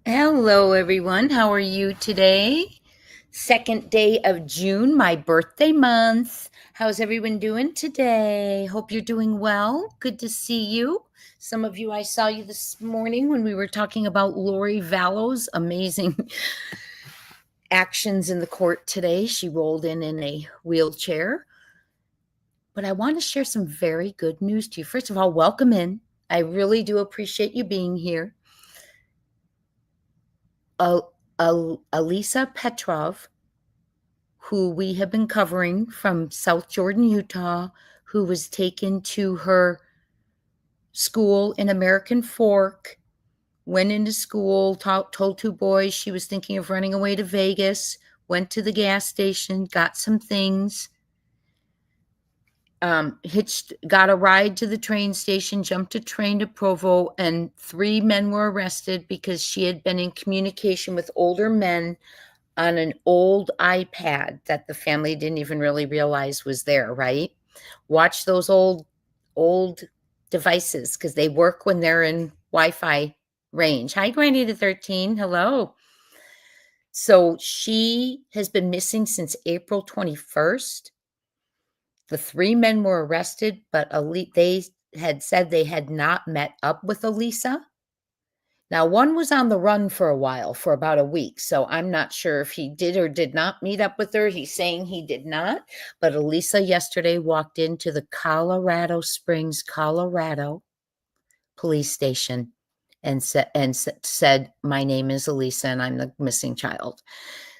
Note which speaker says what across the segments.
Speaker 1: Hello, everyone. How are you today? Second day of June, my birthday month. How's everyone doing today? Hope you're doing well. Good to see you. Some of you, I saw you this morning when we were talking about Lori Vallow's amazing actions in the court today. She rolled in a wheelchair. But I want to share some very good news to you. First of all, welcome in. I really do appreciate you being here. Alisa Petrov, who we have been covering from South Jordan, Utah, who was taken to her school in American Fork, went into school, told two boys she was thinking of running away to Vegas, went to the gas station, got some things, got a ride to the train station, jumped a train to Provo, and 3 men were arrested because she had been in communication with older men on an old iPad that the family didn't even really realize was there, right? Watch those old devices because they work when they're in Wi-Fi range. Hi, Granny to 13. Hello. So she has been missing since April 21st. The 3 men were arrested, but they had said they had not met up with Alisa. Now, one was on the run for a while, for about a week, so I'm not sure if he did or did not meet up with her. He's saying he did not, but Alisa yesterday walked into the Colorado Springs, Colorado police station and said, "My name is Alisa and I'm the missing child."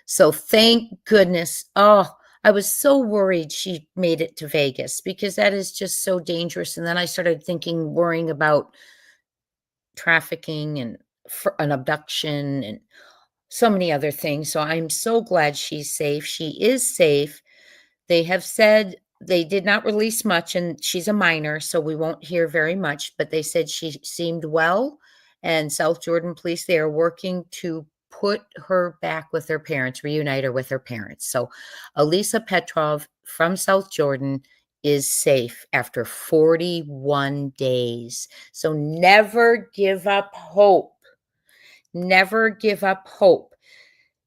Speaker 1: So thank goodness. Oh, I was so worried she made it to Vegas because that is just so dangerous. And then I started worrying about trafficking and an abduction and so many other things. So I'm so glad she's safe. She is safe. They have said they did not release much, and she's a minor, so we won't hear very much, but they said she seemed well. And South Jordan police, they are working to put her back with her parents, reunite her with her parents. So Alisa Petrov from South Jordan is safe after 41 days. So never give up hope. Never give up hope.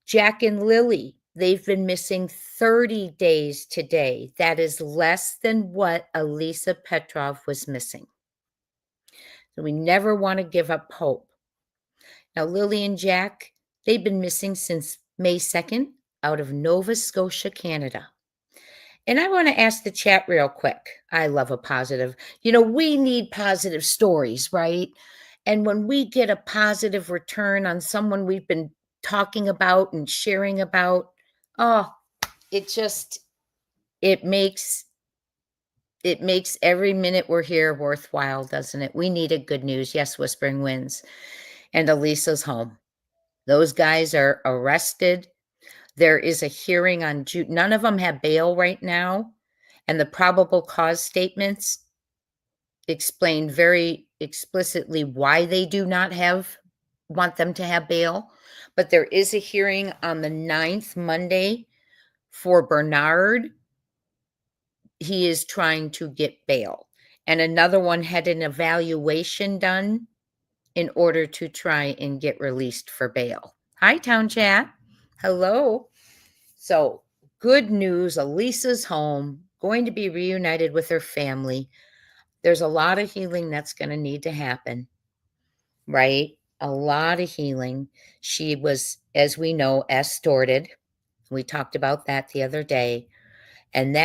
Speaker 1: Jack and Lilly, they've been missing 30 days today. That is less than what Alisa Petrov was missing. So we never want to give up hope. Now, Lilly and Jack, they've been missing since May 2nd out of Nova Scotia, Canada. And I want to ask the chat real quick. I love a positive. We need positive stories, right? And when we get a positive return on someone we've been talking about and sharing about, oh, it makes every minute we're here worthwhile, doesn't it? We needed good news. Yes, Whispering Winds. And Alisa's home. Those guys are arrested. There is a hearing on June. None of them have bail right now. And the probable cause statements explain very explicitly why they do not want them to have bail. But there is a hearing on the 9th, Monday, for Bernard. He is trying to get bail. And another one had an evaluation done in order to try and get released for bail. Hi, Town Chat. Hello. So good news. Alisa's home, going to be reunited with her family. There's a lot of healing that's going to need to happen, right? A lot of healing. She was, as we know, escorted. We talked about that the other day. And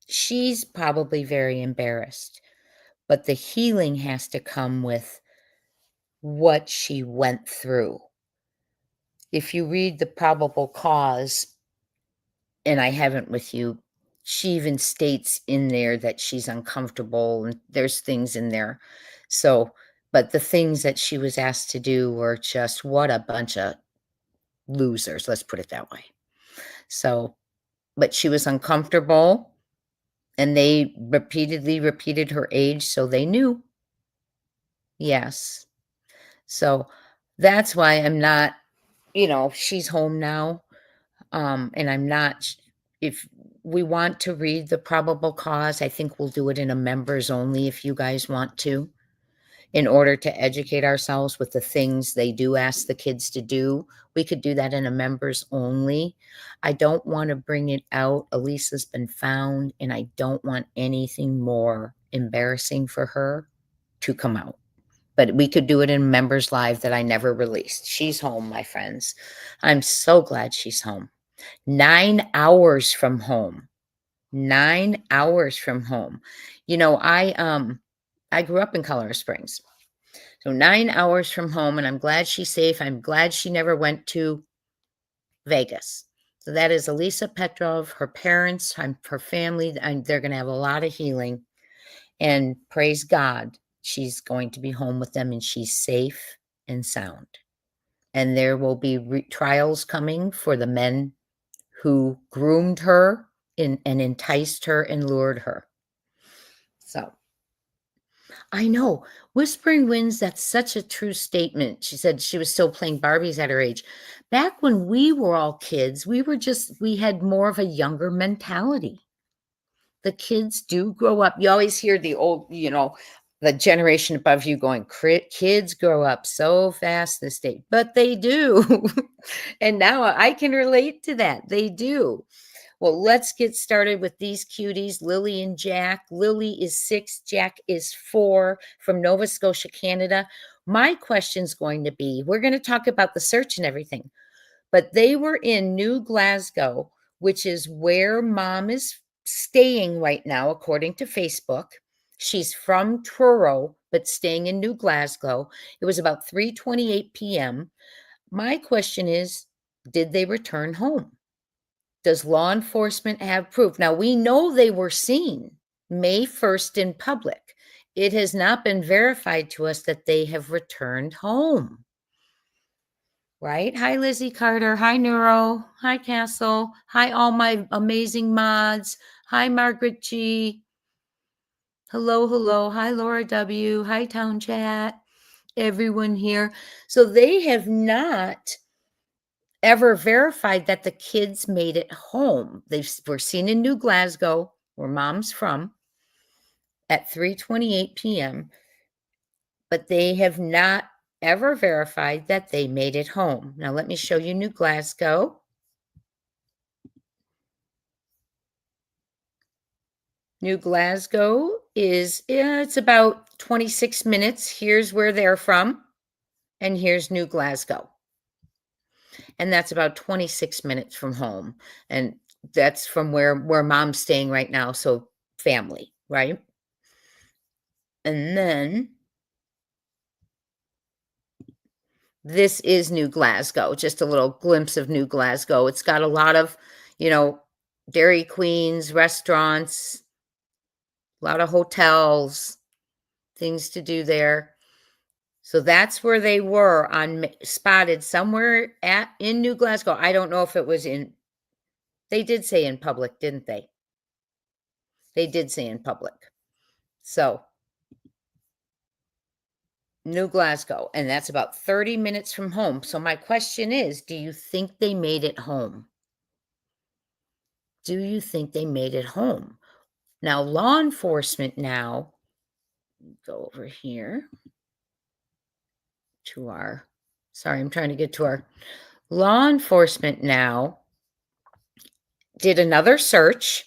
Speaker 1: she's probably very embarrassed, but the healing has to come with what she went through. If you read the probable cause, and I haven't with you, she even states in there that she's uncomfortable and there's things in there. So, but the things that she was asked to do were just what a bunch of losers, let's put it that way. So, but she was uncomfortable and they repeatedly repeated her age, so they knew. Yes. So that's why I'm not, she's home now. And I'm not, if we want to read the probable cause, I think we'll do it in a members only if you guys want to. in order to educate ourselves with the things they do ask the kids to do. We could do that in a members only. I don't want to bring it out. Elisa's been found, and I don't want anything more embarrassing for her to come out. But we could do it in members live that I never released. She's home, my friends. I'm so glad she's home. 9 hours from home. 9 hours from home. I grew up in Colorado Springs. So 9 hours from home, and I'm glad she's safe. I'm glad she never went to Vegas. So that is Elisa Petrov, her parents, her family. They're going to have a lot of healing. And praise God, she's going to be home with them, and she's safe and sound. And there will be trials coming for the men who groomed her and enticed her and lured her. So I know. Whispering Winds, that's such a true statement. She said she was still playing Barbies at her age. Back when we were all kids, we had more of a younger mentality. The kids do grow up. You always hear the old, the generation above you going, kids grow up so fast this day, but they do. And now I can relate to that. They do. Well, let's get started with these cuties, Lily and Jack. Lily is 6, Jack is 4, from Nova Scotia, Canada. My question's going to be, we're going to talk about the search and everything, but they were in New Glasgow, which is where mom is staying right now, according to Facebook. She's from Truro, but staying in New Glasgow. It was about 3:28 p.m. My question is, did they return home? Does law enforcement have proof? Now, we know they were seen May 1st in public. It has not been verified to us that they have returned home. Right? Hi, Lizzie Carter. Hi, Neuro. Hi, Castle. Hi, all my amazing mods. Hi, Margaret G. Hello, hello. Hi, Laura W. Hi, Town Chat. Everyone here. So they have not ever verified that the kids made it home. They were seen in New Glasgow, where mom's from, at 3:28 p.m., but they have not ever verified that they made it home. Now, let me show you New Glasgow. New Glasgow it's about 26 minutes. Here's where they're from, and here's New Glasgow. And that's about 26 minutes from home. And that's from where mom's staying right now. So family, right? And then this is New Glasgow, just a little glimpse of New Glasgow. It's got a lot of, Dairy Queens, restaurants, a lot of hotels, things to do there. So that's where they were spotted somewhere in New Glasgow. I don't know if it was they did say in public, didn't they? They did say in public. So New Glasgow, and that's about 30 minutes from home. So my question is, do you think they made it home? Do you think they made it home? Now, law enforcement now, go over here to I'm trying to get to our law enforcement now did another search,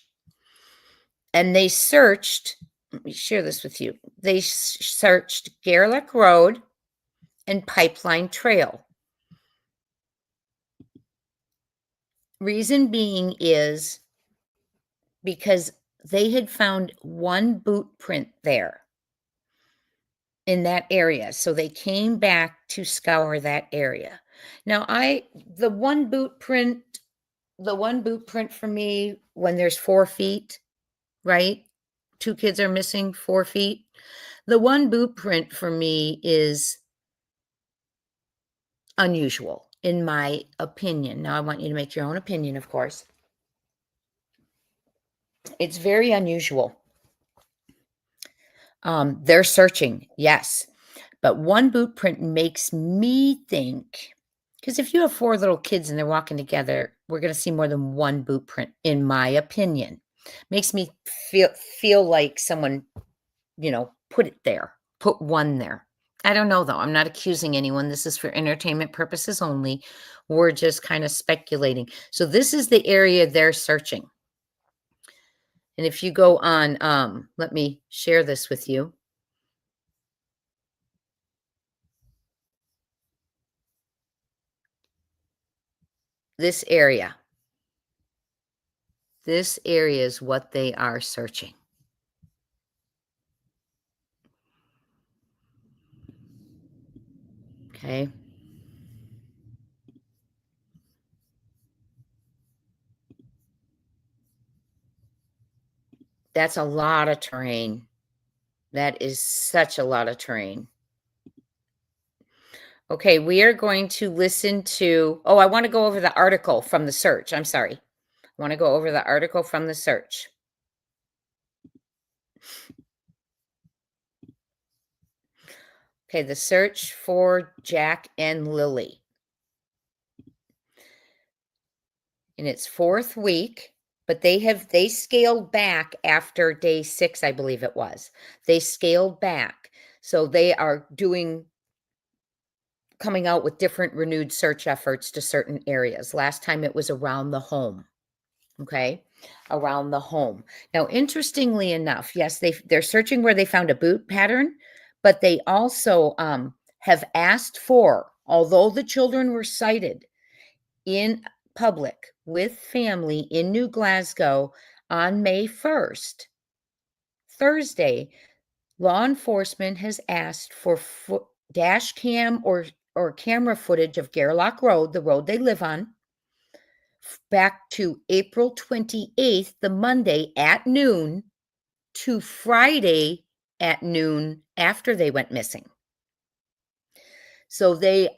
Speaker 1: and they searched, let me share this with you. They searched Garlick Road and Pipeline Trail. Reason being is because they had found one boot print there in that area. So they came back to scour that area. Now, the one boot print for me, when there's 4 feet, right? 2 kids are missing 4 feet. The one boot print for me is unusual, in my opinion. Now, I want you to make your own opinion, of course. It's very unusual. They're searching, yes. But one boot print makes me think, because if you have 4 little kids and they're walking together, we're going to see more than one boot print, in my opinion. Makes me feel like someone, put it there, put one there. I don't know, though. I'm not accusing anyone. This is for entertainment purposes only. We're just kind of speculating. So this is the area they're searching. And if you go on, let me share this with you. This area is what they are searching. Okay. That's a lot of terrain. That is such a lot of terrain. Okay, we are going to listen to, I want to go over the article from the search. I'm sorry. I want to go over the article from the search. Okay, the search for Jack and Lilly. In its fourth week, but they scaled back after day 6, I believe it was. They scaled back. So they are coming out with different renewed search efforts to certain areas. Last time it was around the home. Okay, around the home. Now, interestingly enough, yes, they're searching where they found a boot pattern, but they also have asked for, although the children were sighted in public with family in New Glasgow on May 1st, Thursday, law enforcement has asked for dash cam or camera footage of Gairloch Road, the road they live on, back to April 28th, the Monday at noon, to Friday at noon after they went missing. So they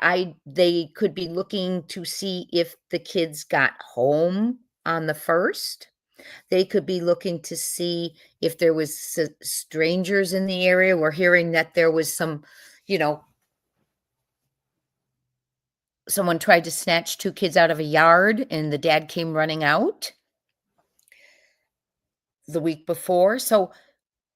Speaker 1: could be looking to see if the kids got home on the 1st. They could be looking to see if there was strangers in the area. We're hearing that there was some, someone tried to snatch 2 kids out of a yard and the dad came running out the week before. So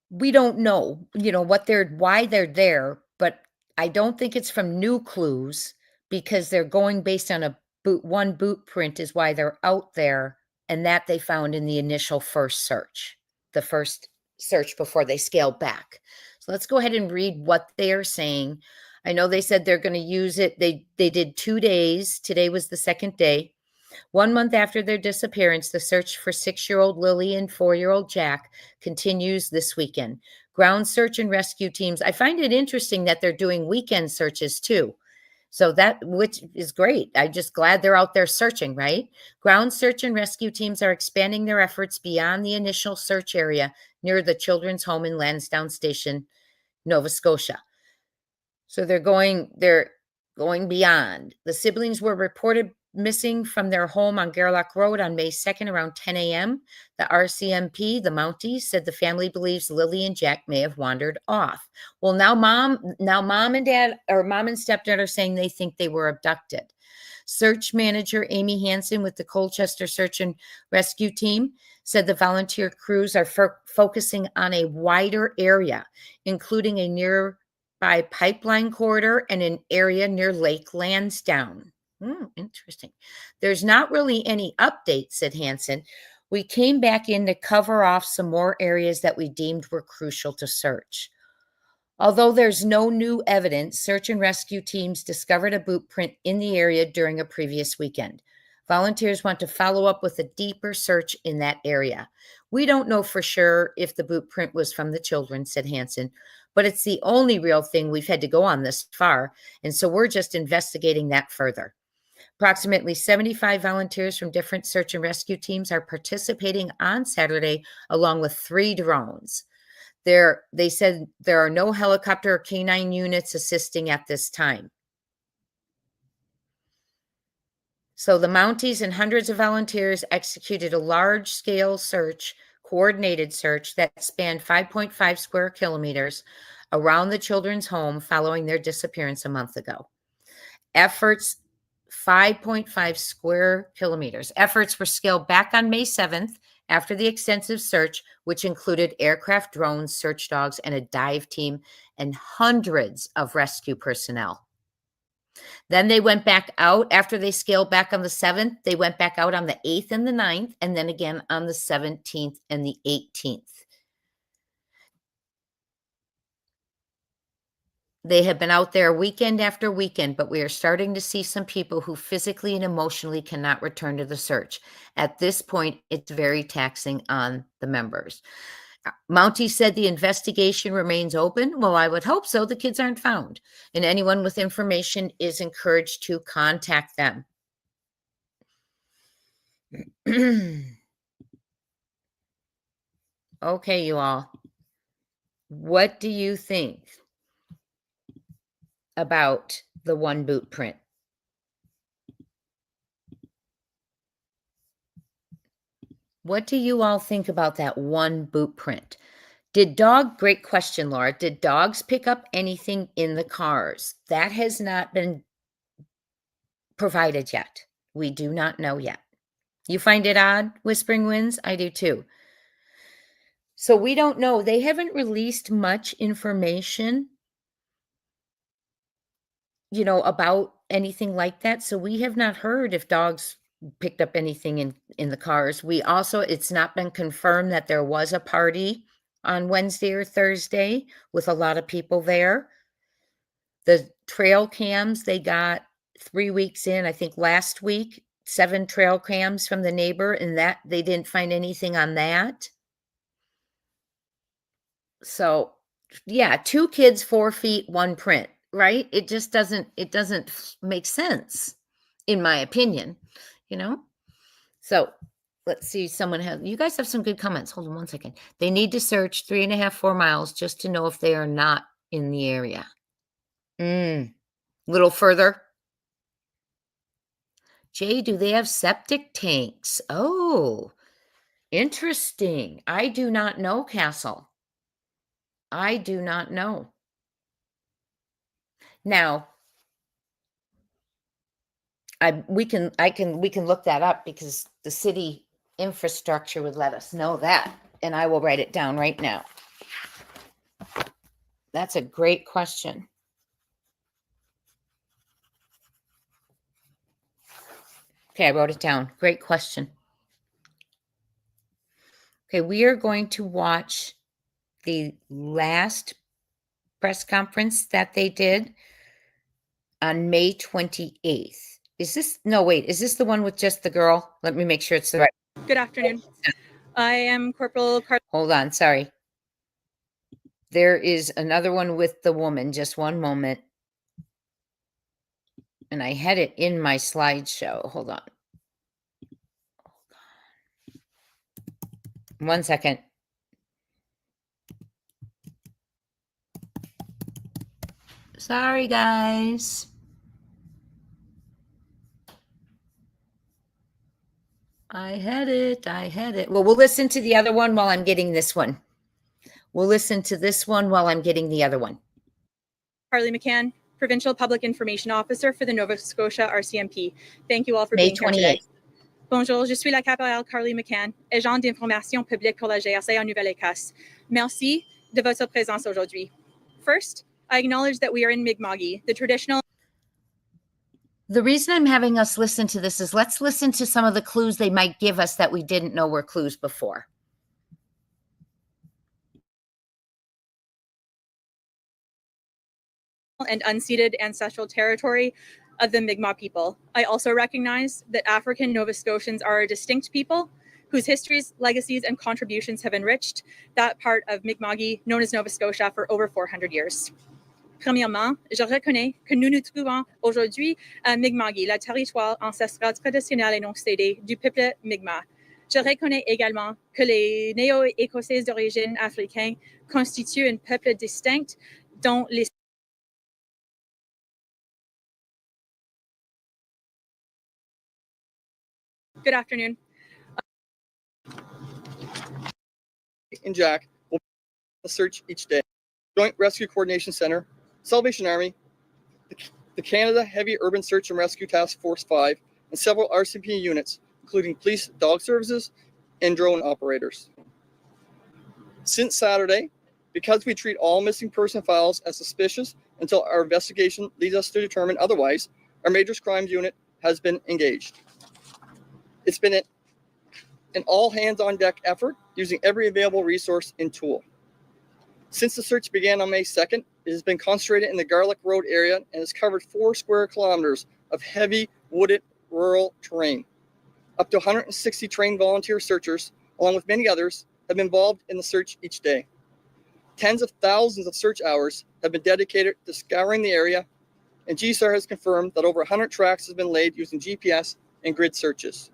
Speaker 1: we don't know, why they're there, but I don't think it's from new clues because they're going based on one boot print is why they're out there, and that they found in the initial the first search before they scaled back. So let's go ahead and read what they are saying. I know they said they're going to use it. They did 2 days. Today was the second day. 1 month after their disappearance, the search for 6-year-old Lilly and 4-year-old Jack continues this weekend. Ground search and rescue teams. I find it interesting that they're doing weekend searches too. So which is great. I'm just glad they're out there searching, right? Ground search and rescue teams are expanding their efforts beyond the initial search area near the children's home in Lansdowne Station, Nova Scotia. So they're going beyond. The siblings were reported missing from their home on Gairloch Road on May 2nd around 10 a.m. The RCMP, the Mounties, said the family believes Lilly and Jack may have wandered off. Well, now mom and dad, or mom and stepdad, are saying they think they were abducted. Search manager Amy Hansen with the Colchester Search and Rescue Team said the volunteer crews are focusing on a wider area, including a nearby pipeline corridor and an area near Lake Lansdowne. Interesting. There's not really any updates, said Hansen. We came back in to cover off some more areas that we deemed were crucial to search. Although there's no new evidence, search and rescue teams discovered a boot print in the area during a previous weekend. Volunteers want to follow up with a deeper search in that area. We don't know for sure if the boot print was from the children, said Hansen, but it's the only real thing we've had to go on this far, and so we're just investigating that further. Approximately 75 volunteers from different search and rescue teams are participating on Saturday, along with 3 drones. They said there are no helicopter or canine units assisting at this time. So the Mounties and hundreds of volunteers executed a large-scale coordinated search that spanned 5.5 square kilometers around the children's home following their disappearance a month ago. 5.5 square kilometers. Efforts were scaled back on May 7th After the extensive search, which included aircraft, drones, search dogs, and a dive team, and hundreds of rescue personnel. Then they went back out after they scaled back on the 7th. They went back out on the 8th and the 9th, and then again on the 17th and the 18th. They have been out there weekend after weekend, but we are starting to see some people who physically and emotionally cannot return to the search. At this point, it's very taxing on the members. Mountie said the investigation remains open. Well, I would hope so. The kids aren't found, and anyone with information is encouraged to contact them. Okay, you all. What do you think about the one boot print? What do you all think about that one boot print? Great question, Laura. Did dogs pick up anything in the cars? That has not been provided yet. We do not know yet. You find it odd, Whispering Winds? I do too. So we don't know. They haven't released much information, about anything like that. So we have not heard if dogs picked up anything in the cars. It's not been confirmed that there was a party on Wednesday or Thursday with a lot of people there. The trail cams, they got 3 weeks in, I think last week, 7 trail cams from the neighbor, and that they didn't find anything on that. So yeah, 2 kids, 4 feet, 1 print, right? It doesn't make sense, in my opinion, So let's see, you guys have some good comments. Hold on 1 second. They need to search 3.5, 4 miles just to know if they are not in the area. Little further. Jay, do they have septic tanks? Oh, interesting. I do not know, Castle. I do not know. Now, we can look that up because the city infrastructure would let us know that, and I will write it down right now. That's a great question. Okay, I wrote it down. Great question. Okay, we are going to watch the last press conference that they did on May 28th. Is this the one with just the girl? Let me make sure it's the right.
Speaker 2: Good afternoon. I am Corporal
Speaker 1: Hold on, sorry. There is another one with the woman. Just one moment. And I had it in my slideshow. Hold on. 1 second. Sorry, guys. I had it. Well, we'll listen to the other one while I'm getting this one. We'll listen to this one while I'm getting the other one.
Speaker 2: Carly McCann, Provincial Public Information Officer for the Nova Scotia RCMP. Thank you all for being here today. Bonjour, je suis la caporale Carly McCann, agent d'information publique pour la GRC en Nouvelle-Écosse. Merci de votre présence aujourd'hui. First, I acknowledge that we are in Mi'kmaq, the traditional.
Speaker 1: The reason I'm having us listen to this is let's listen to some of the clues they might give us that we didn't know were clues before.
Speaker 2: And unceded ancestral territory of the Mi'kmaq people. I also recognize that African Nova Scotians are a distinct people whose histories, legacies, and contributions have enriched that part of Mi'kmaq known as Nova Scotia for over 400 years. Premièrement, je reconnais que nous nous trouvons aujourd'hui à Mi'kmaq, le territoire ancestral traditionnel et non cédé du peuple Mi'kmaq. Je reconnais également que les Néo-Écossais d'origine africaine constituent un peuple distinct dont les Good afternoon.
Speaker 3: And Jack will search each day. Joint Rescue Coordination Center, Salvation Army, the Canada Heavy Urban Search and Rescue Task Force 5, and several RCMP units, including police dog services, and drone operators. Since Saturday, because we treat all missing person files as suspicious until our investigation leads us to determine otherwise, our Major Crimes Unit has been engaged. It's been an all-hands-on-deck effort using every available resource and tool. Since the search began on May 2nd, it has been concentrated in the Garlick Road area and has covered 4 square kilometers of heavy, wooded, rural terrain. Up to 160 trained volunteer searchers, along with many others, have been involved in the search each day. Tens of thousands of search hours have been dedicated to scouring the area, and GSAR has confirmed that over 100 tracks have been laid using GPS and grid searches.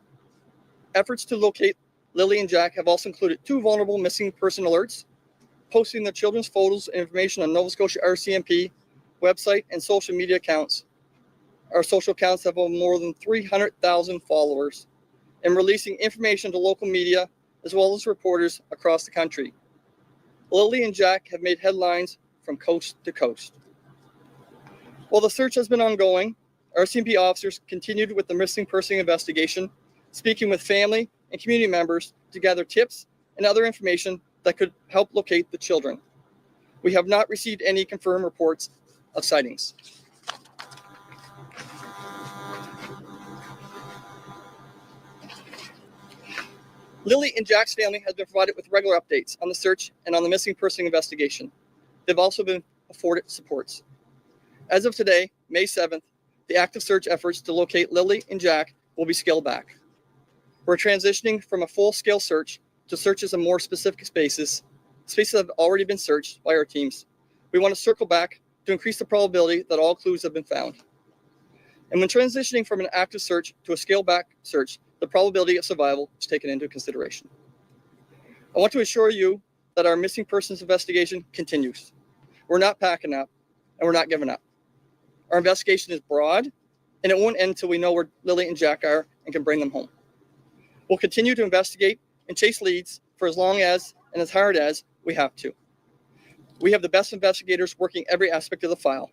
Speaker 3: Efforts to locate Lilly and Jack have also included 2 vulnerable missing person alerts, posting their children's photos and information on Nova Scotia RCMP website and social media accounts. Our social accounts have more than 300,000 followers, and releasing information to local media as well as reporters across the country. Lilly and Jack have made headlines from coast to coast. While the search has been ongoing, RCMP officers continued with the missing person investigation, speaking with family and community members to gather tips and other information that could help locate the children. We have not received any confirmed reports of sightings. Lilly and Jack's family has been provided with regular updates on the search and on the missing person investigation. They've also been afforded supports. As of today, May 7th, the active search efforts to locate Lilly and Jack will be scaled back. We're transitioning from a full-scale search to searches in more specific spaces that have already been searched by our teams. We want to circle back to increase the probability that all clues have been found. And when transitioning from an active search to a scaled-back search, the probability of survival is taken into consideration. I want to assure you that our missing persons investigation continues. We're not packing up, and we're not giving up. Our investigation is broad, and it won't end until we know where Lilly and Jack are and can bring them home. We'll continue to investigate and chase leads for as long as and as hard as we have to. We have the best investigators working every aspect of the file.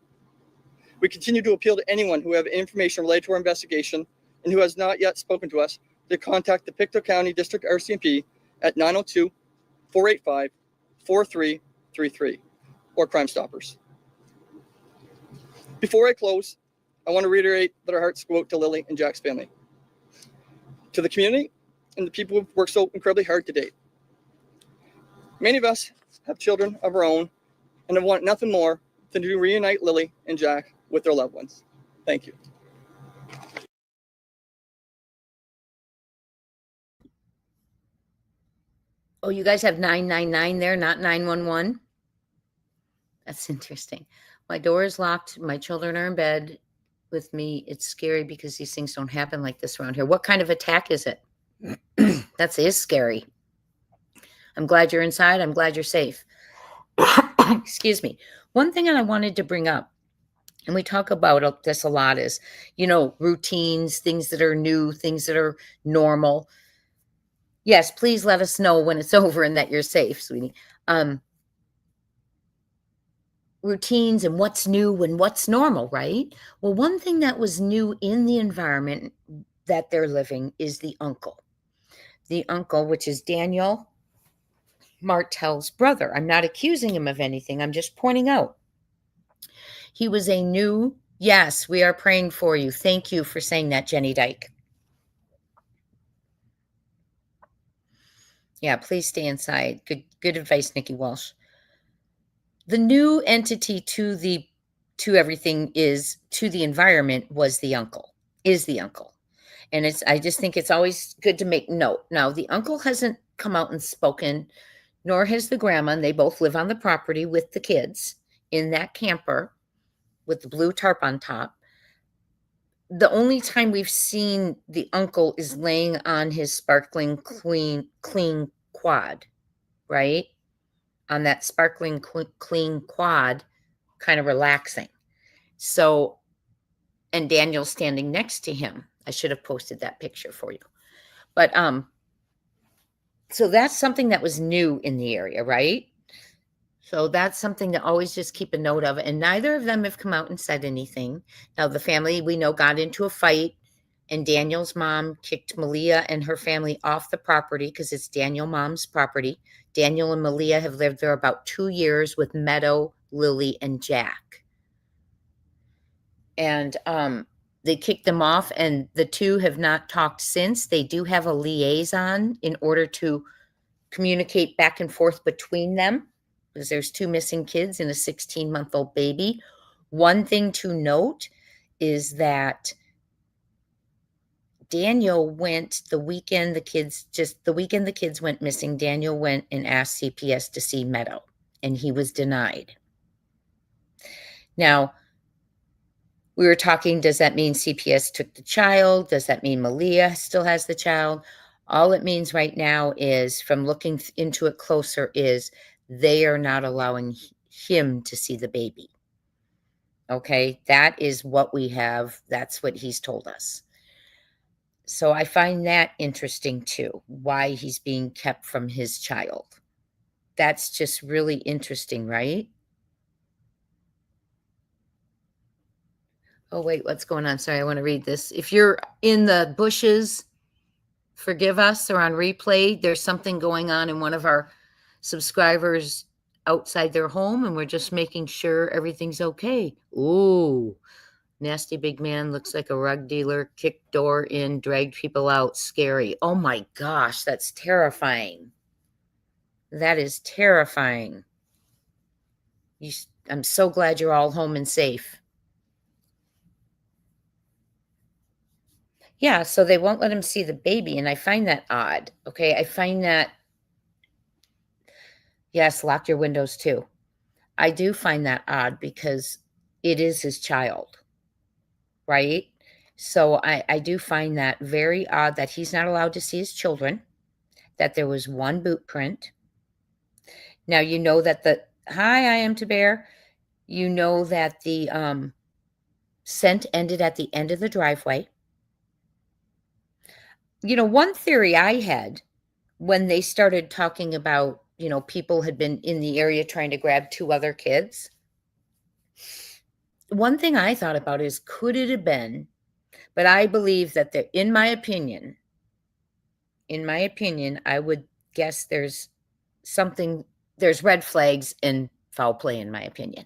Speaker 3: We continue to appeal to anyone who have information related to our investigation and who has not yet spoken to us to contact the Pictou County District RCMP at 902-485-4333 or Crime Stoppers. Before I close, I want to reiterate that our hearts go out to Lilly and Jack's family, to the community, and the people who've worked so incredibly hard to date. Many of us have children of our own and have wanted nothing more than to reunite Lilly and Jack with their loved ones. Thank you.
Speaker 1: Oh, you guys have 999 there, not 911? That's interesting. My door is locked. My children are in bed with me. It's scary because these things don't happen like this around here. What kind of attack is it? That is scary. I'm glad you're inside. I'm glad you're safe. Excuse me. One thing that I wanted to bring up, and we talk about this a lot, is, routines, things that are new, things that are normal. Yes, please let us know when it's over and that you're safe, sweetie. Routines and what's new and what's normal, right? Well, one thing that was new in the environment that they're living is the uncle. The uncle, which is Daniel Martel's brother. I'm not accusing him of anything. I'm just pointing out. He was a new, yes, we are praying for you. Thank you for saying that, Jenny Dyke. Yeah, please stay inside. Good advice, Nikki Walsh. The new entity to everything to the environment is the uncle. And I just think it's always good to make note. Now, the uncle hasn't come out and spoken, nor has the grandma, and they both live on the property with the kids in that camper with the blue tarp on top. The only time we've seen the uncle is laying on his sparkling clean quad, right? On that sparkling clean quad, kind of relaxing. So, and Daniel's standing next to him. I should have posted that picture for you. But so that's something that was new in the area, right? So that's something to always just keep a note of. And neither of them have come out and said anything. Now, the family we know got into a fight and Daniel's mom kicked Malia and her family off the property because it's Daniel mom's property. Daniel and Malia have lived there about 2 years with Meadow, Lily, and Jack. And they kicked them off, and the two have not talked since. They do have a liaison in order to communicate back and forth between them, because there's 2 missing kids and a 16-month-old baby. One thing to note is that Daniel went the weekend the kids went missing. Daniel went and asked CPS to see Meadow, and he was denied. Now, we were talking, does that mean CPS took the child? Does that mean Malia still has the child? All it means right now is, from looking into it closer, is they are not allowing him to see the baby. Okay, that is what we have. That's what he's told us. So I find that interesting too, why he's being kept from his child. That's just really interesting, right? Oh, wait, what's going on? Sorry, I want to read this. If you're in the bushes, forgive us, or on replay. There's something going on in one of our subscribers outside their home, and we're just making sure everything's okay. Ooh, nasty big man, looks like a rug dealer, kicked door in, dragged people out. Scary. Oh my gosh, that's terrifying. That is terrifying. I'm so glad you're all home and safe. Yeah, so they won't let him see the baby, and I find that odd. Okay, I find that, yes, lock your windows too. I do find that odd because it is his child, right? So I do find that very odd that he's not allowed to see his children, that there was one boot print. Now, you know that hi, I am to bear. You know that the scent ended at the end of the driveway. You know, one theory I had when they started talking about, people had been in the area trying to grab 2 other kids. One thing I thought about is, could it have been, but I believe that in my opinion, I would guess there's red flags and foul play, in my opinion.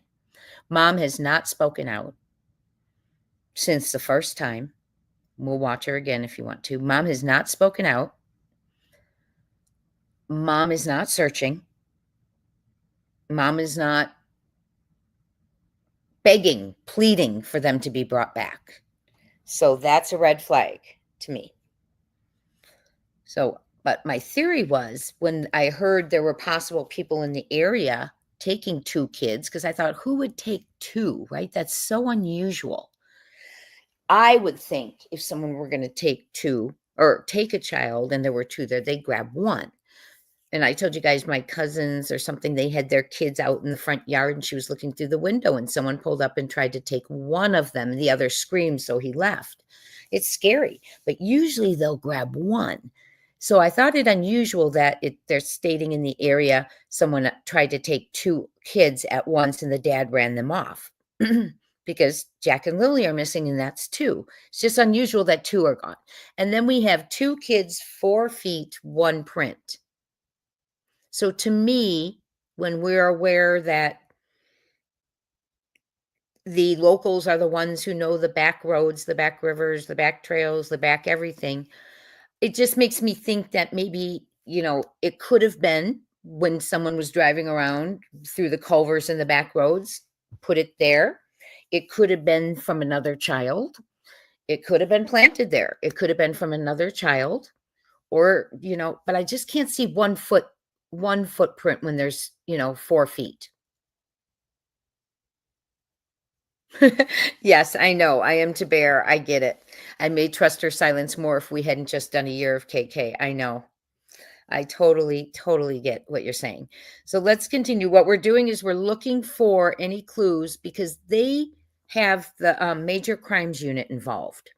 Speaker 1: Mom has not spoken out since the first time. We'll watch her again if you want to. Mom has not spoken out. Mom is not searching. Mom is not begging, pleading for them to be brought back. So that's a red flag to me. So, but my theory was, when I heard there were possible people in the area taking 2 kids, because I thought, who would take 2, right? That's so unusual. I would think if someone were going to take 2 or take a child and there were 2 there, they'd grab 1. And I told you guys, my cousins or something, they had their kids out in the front yard, and she was looking through the window, and someone pulled up and tried to take one of them, and the other screamed, so he left. It's scary, but usually they'll grab 1. So I thought it unusual that they're stating in the area someone tried to take 2 kids at once and the dad ran them off. Because Jack and Lily are missing, and that's 2. It's just unusual that 2 are gone. And then we have 2 kids, 4 feet, 1 print. So to me, when we're aware that the locals are the ones who know the back roads, the back rivers, the back trails, the back everything, it just makes me think that maybe, it could have been when someone was driving around through the culverts and the back roads, put it there. It could have been from another child. It could have been planted there. It could have been from another child, or, but I just can't see 1 footprint when there's, 4 feet. Yes, I know. I am to bear. I get it. I may trust her silence more if we hadn't just done a year of KK. I know. I totally get what you're saying. So let's continue. What we're doing is we're looking for any clues, because they have the major crimes unit involved.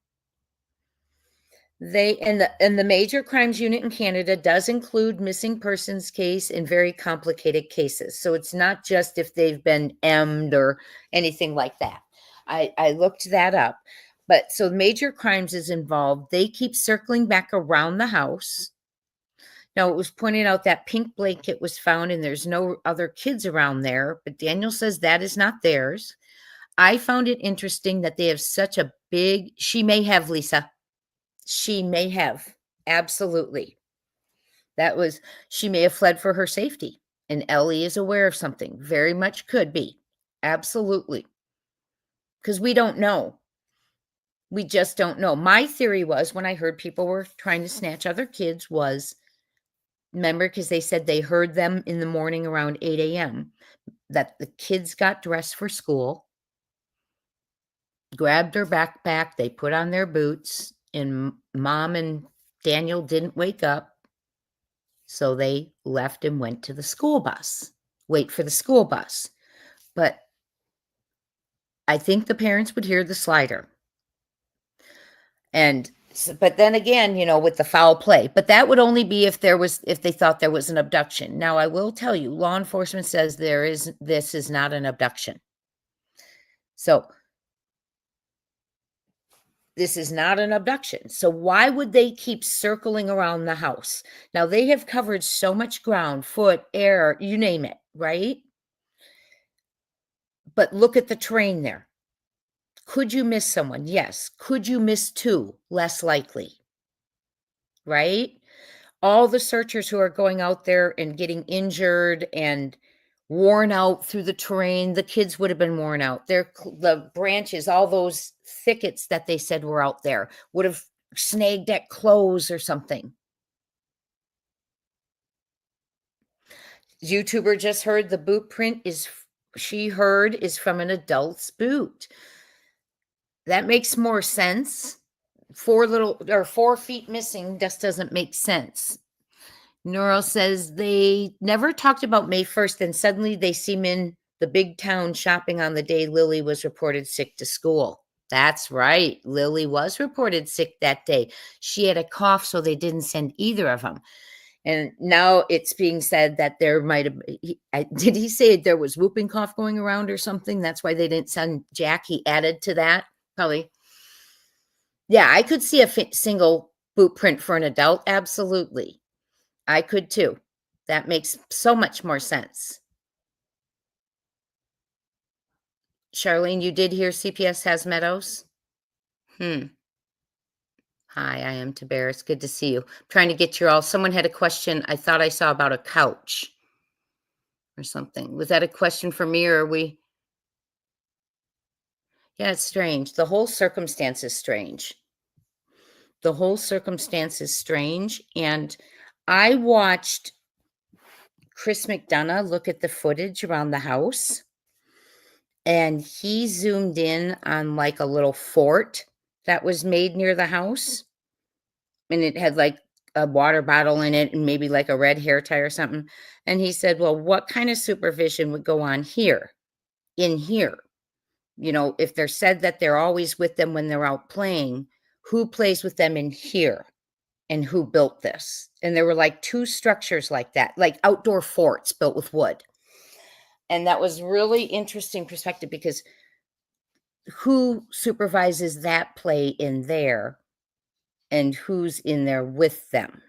Speaker 1: The major crimes unit in Canada does include missing persons case and very complicated cases. So it's not just if they've been M'd or anything like that. I looked that up. But so major crimes is involved. They keep circling back around the house. Now, it was pointed out that pink blanket was found and there's no other kids around there, but Daniel says that is not theirs. I found it interesting that they have such a big, she may have, Lisa. She may have. Absolutely. She may have fled for her safety. And Ellie is aware of something. Very much could be. Absolutely. Because we don't know. We just don't know. My theory was, when I heard people were trying to snatch other kids, was, remember, because they said they heard them in the morning around 8 a.m., that the kids got dressed for school, grabbed their backpack, they put on their boots, and Mom and Daniel didn't wake up. So they left and went to the school bus, wait for the school bus. But I think the parents would hear the slider. But then again, with the foul play, but that would only be if they thought there was an abduction. Now, I will tell you, law enforcement says this is not an abduction. So this is not an abduction. So why would they keep circling around the house? Now, they have covered so much ground, foot, air, you name it, right? But look at the terrain there. Could you miss someone? Yes. Could you miss two? Less likely, right? All the searchers who are going out there and getting injured and worn out through the terrain, the kids would have been worn out. The branches, all those thickets that they said were out there, would have snagged at clothes or something. YouTuber just heard the boot print is from an adult's boot. That makes more sense. 4 feet missing just doesn't make sense. Neural says they never talked about May 1st, and suddenly they seem in the big town shopping on the day Lilly was reported sick to school. That's right. Lilly was reported sick that day. She had a cough, so they didn't send either of them. And now it's being said that there might have, did he say there was whooping cough going around or something? That's why they didn't send Jack. He added to that, probably. Yeah, I could see a single boot print for an adult. Absolutely. I could too. That makes so much more sense. Charlene, you did hear CPS has Meadows? Hi, I am Tabaris. Good to see you. I'm trying to get you all. Someone had a question I thought I saw about a couch or something. Was that a question for me, or are we? Yeah, it's strange. The whole circumstance is strange. The whole circumstance is strange. And I watched Chris McDonough look at the footage around the house, and he zoomed in on like a little fort that was made near the house. And it had like a water bottle in it and maybe like a red hair tie or something. And he said, well, what kind of supervision would go on here, in here? If they're said that they're always with them when they're out playing, who plays with them in here? And who built this? And there were like 2 structures like that, like outdoor forts built with wood. And that was really interesting perspective, because who supervises that play in there and who's in there with them,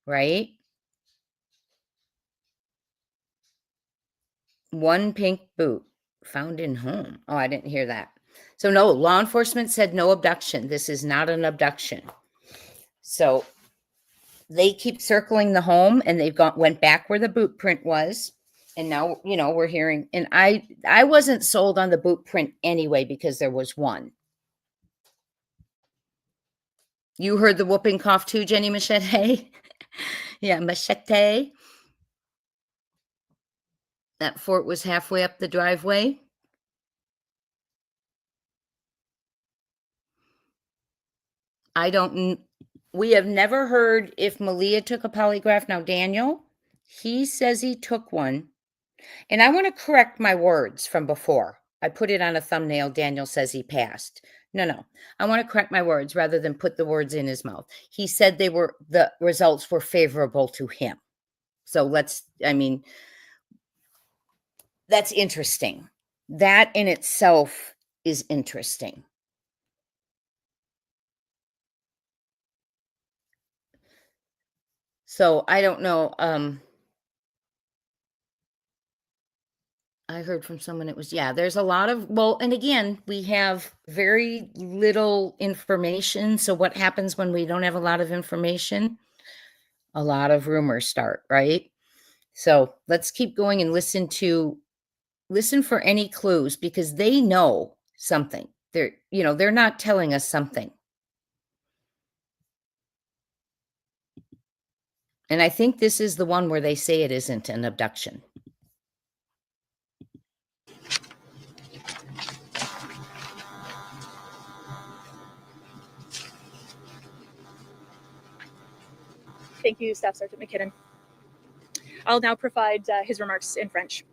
Speaker 1: right? 1 pink boot found in home. Oh, I didn't hear that. So no, law enforcement said no abduction. This is not an abduction. So they keep circling the home, and they've went back where the boot print was. And now, we're hearing, and I wasn't sold on the boot print anyway, because there was 1. You heard the whooping cough too, Jenny Machete? Yeah, Machete. That fort was halfway up the driveway. We have never heard if Malia took a polygraph. Now, Daniel, he says he took one. And I want to correct my words from before. I put it on a thumbnail. Daniel says he passed. No. I want to correct my words rather than put the words in his mouth. He said the results were favorable to him. So that's interesting. That in itself is interesting. So I don't know. I heard from someone it was, yeah, there's a lot of, well, and again, we have very little information. So what happens when we don't have a lot of information? A lot of rumors start, right? So let's keep going and listen for any clues, because they know something. They're not telling us something. And I think this is the one where they say it isn't an abduction.
Speaker 2: Thank you, Staff Sergeant McKinnon. I'll now provide his remarks in French.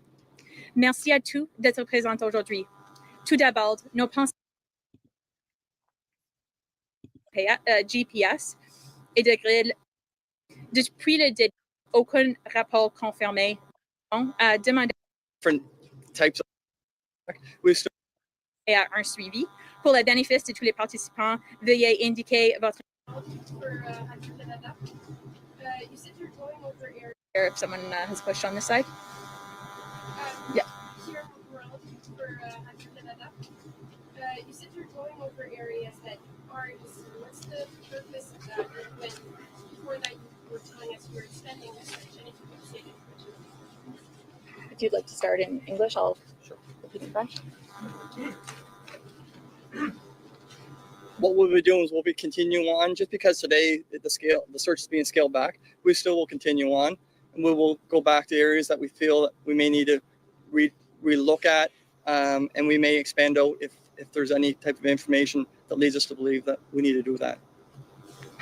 Speaker 2: Merci à tous d'être présents aujourd'hui. Tout d'abord, nos pensées GPS et de grille. Depuis le début, aucun rapport confirmé a demandé
Speaker 3: Different types of. We've still
Speaker 2: et à un suivi. Pour le bénéfice de tous les participants, veuillez indiquer votre. You said you're going over area. If someone has a question on this side. Yeah.
Speaker 4: Here for Canada. You said you're going over areas that aren't. What's the purpose of that? When before that you were telling us you were extending this search, and if you could say it in French.
Speaker 2: If you'd like to start in English, I'll repeat in French.
Speaker 3: What we'll be doing is we'll be continuing on. Just because today the search is being scaled back, we still will continue on, and we will go back to areas that we feel that we may need to re-look at, and we may expand out if there's any type of information that leads us to believe that we need to do that.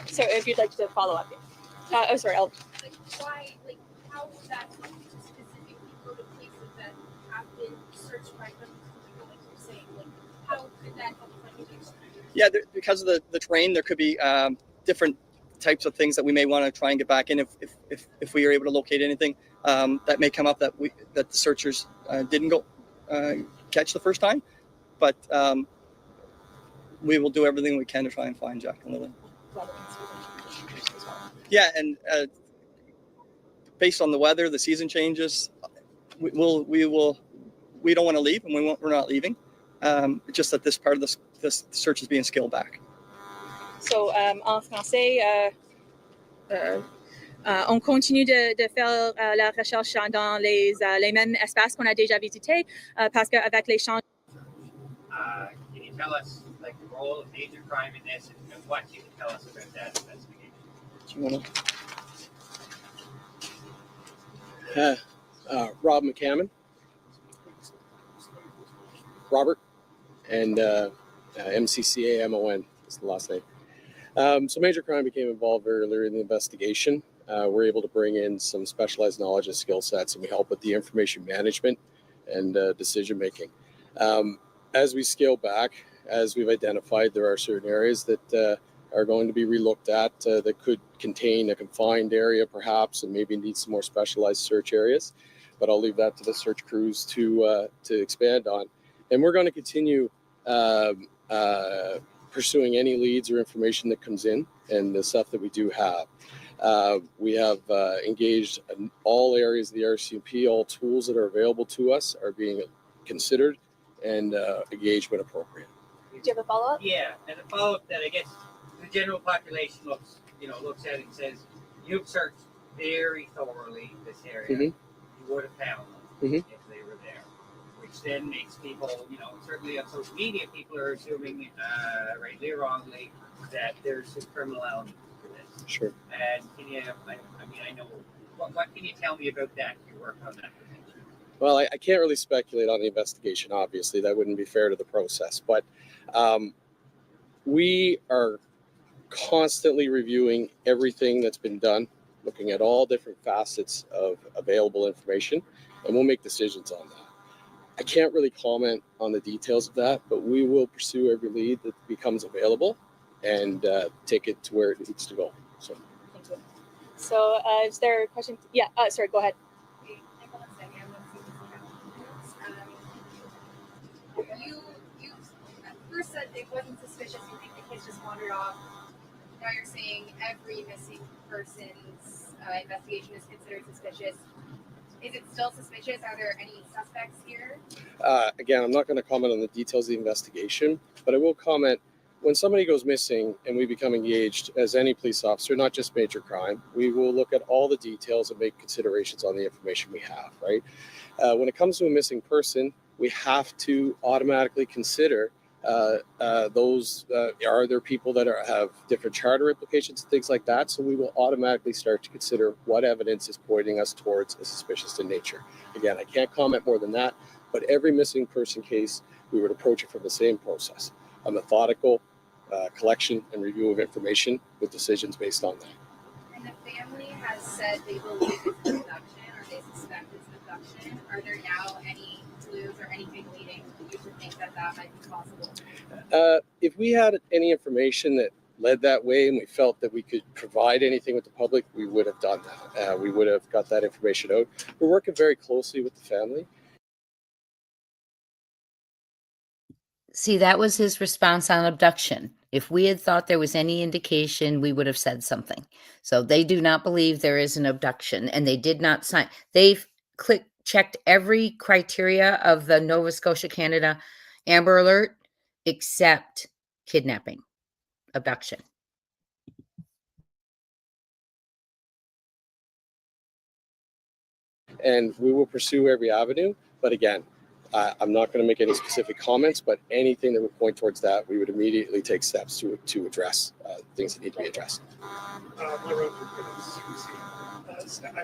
Speaker 2: So if you'd like to follow up. Sorry, I'll.
Speaker 4: Like why? Like how would that specifically go to places that have been searched by people, like you're saying? Like how could that help finding things?
Speaker 3: Yeah, because of the terrain, there could be different types of things that we may want to try and get back in if we are able to locate anything that may come up that the searchers didn't go catch the first time. But we will do everything we can to try and find Jack and Lilly. Yeah, and based on the weather, the season changes, we don't want to leave, and we're not leaving. It's just that this part of this search is being scaled back.
Speaker 2: So, en français, on continue de faire la recherche dans les mêmes espaces qu'on a déjà visités, parce qu'avec les changements.
Speaker 5: Can you tell us like the role of major crime in this, and what you can tell us about that investigation?
Speaker 3: Do you want to?
Speaker 6: Rob McCammon, Robert, and MCCAMON is the last name. So major crime became involved very early in the investigation. We're able to bring in some specialized knowledge and skill sets, and we help with the information management and decision making. As we scale back, as we've identified, there are certain areas that are going to be relooked at that could contain a confined area perhaps, and maybe need some more specialized search areas. But I'll leave that to the search crews to expand on. And we're going to continue pursuing any leads or information that comes in, and the stuff that we do have. We have engaged in all areas of the RCMP. All tools that are available to us are being considered and engaged when appropriate.
Speaker 2: Do you have a follow-up?
Speaker 5: Yeah, and a follow-up that I guess the general population looks at it and says, you've searched very thoroughly this area.
Speaker 6: Mm-hmm.
Speaker 5: You would have found them if they were there, which then makes people, certainly on social media, people are assuming, rightly or wrongly, that there's some criminal element to this.
Speaker 6: Sure.
Speaker 5: And can you, I know, what can you tell me about that? You work on that.
Speaker 6: Well, I can't really speculate on the investigation, obviously. That wouldn't be fair to the process. But we are constantly reviewing everything that's been done, looking at all different facets of available information, and we'll make decisions on that. I can't really comment on the details of that, but we will pursue every lead that becomes available and take it to where it needs to go. So,
Speaker 2: Thank you. So, is there a question? Yeah, sorry, go ahead.
Speaker 4: You at first said it wasn't suspicious. You think the kids just wandered off.
Speaker 7: now you're saying every missing person's investigation is considered suspicious. Is it still suspicious? Are there any suspects here?
Speaker 6: Again, I'm not going to comment on the details of the investigation, but I will comment when somebody goes missing and we become engaged as any police officer, not just major crime, we will look at all the details and make considerations on the information we have, right? When it comes to a missing person, we have to automatically consider those, are there people that have different charter implications and things like that? So we will automatically start to consider what evidence is pointing us towards a suspicious in nature. Again, I can't comment more than that, but every missing person case, we would approach it from the same process, a methodical collection and review of information with decisions based on that.
Speaker 7: And the family has said they believe it's an abduction or they suspect it's an abduction. Are there now any clues or anything leading you to think that that might be possible?
Speaker 6: If we had any information that led that way and we felt that we could provide anything with the public, we would have done that. We would have got that information out. We're working very closely with the family.
Speaker 1: See, that was his response on abduction. If we had thought there was any indication, we would have said something. So they do not believe there is an abduction, and they did not sign. They've checked every criteria of the Nova Scotia, Canada Amber Alert except kidnapping, abduction.
Speaker 6: And we will pursue every avenue. But again, I'm not going to make any specific comments, but anything that would point towards that, we would immediately take steps to address things that need to be addressed.
Speaker 8: I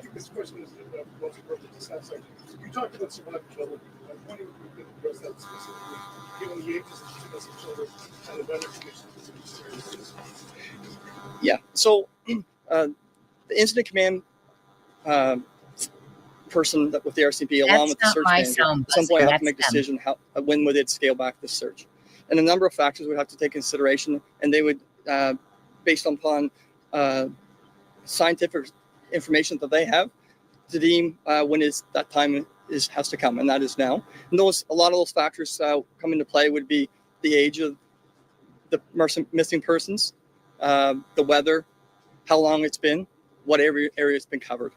Speaker 8: think this question is most appropriate to discuss. You talked about surviving children. I was wondering if you could address that specifically, given the ages of missing children and the weather conditions.
Speaker 3: Yeah. So the incident command person with the RCMP, along with the search manager, at some point have to make a decision when would it scale back the search, and a number of factors would have to take consideration, and they would, based upon scientific information that they have, to deem when is that time has to come, and that is now. And a lot of those factors come into play would be the age of the missing persons, the weather, how long it's been, what area it's been covered.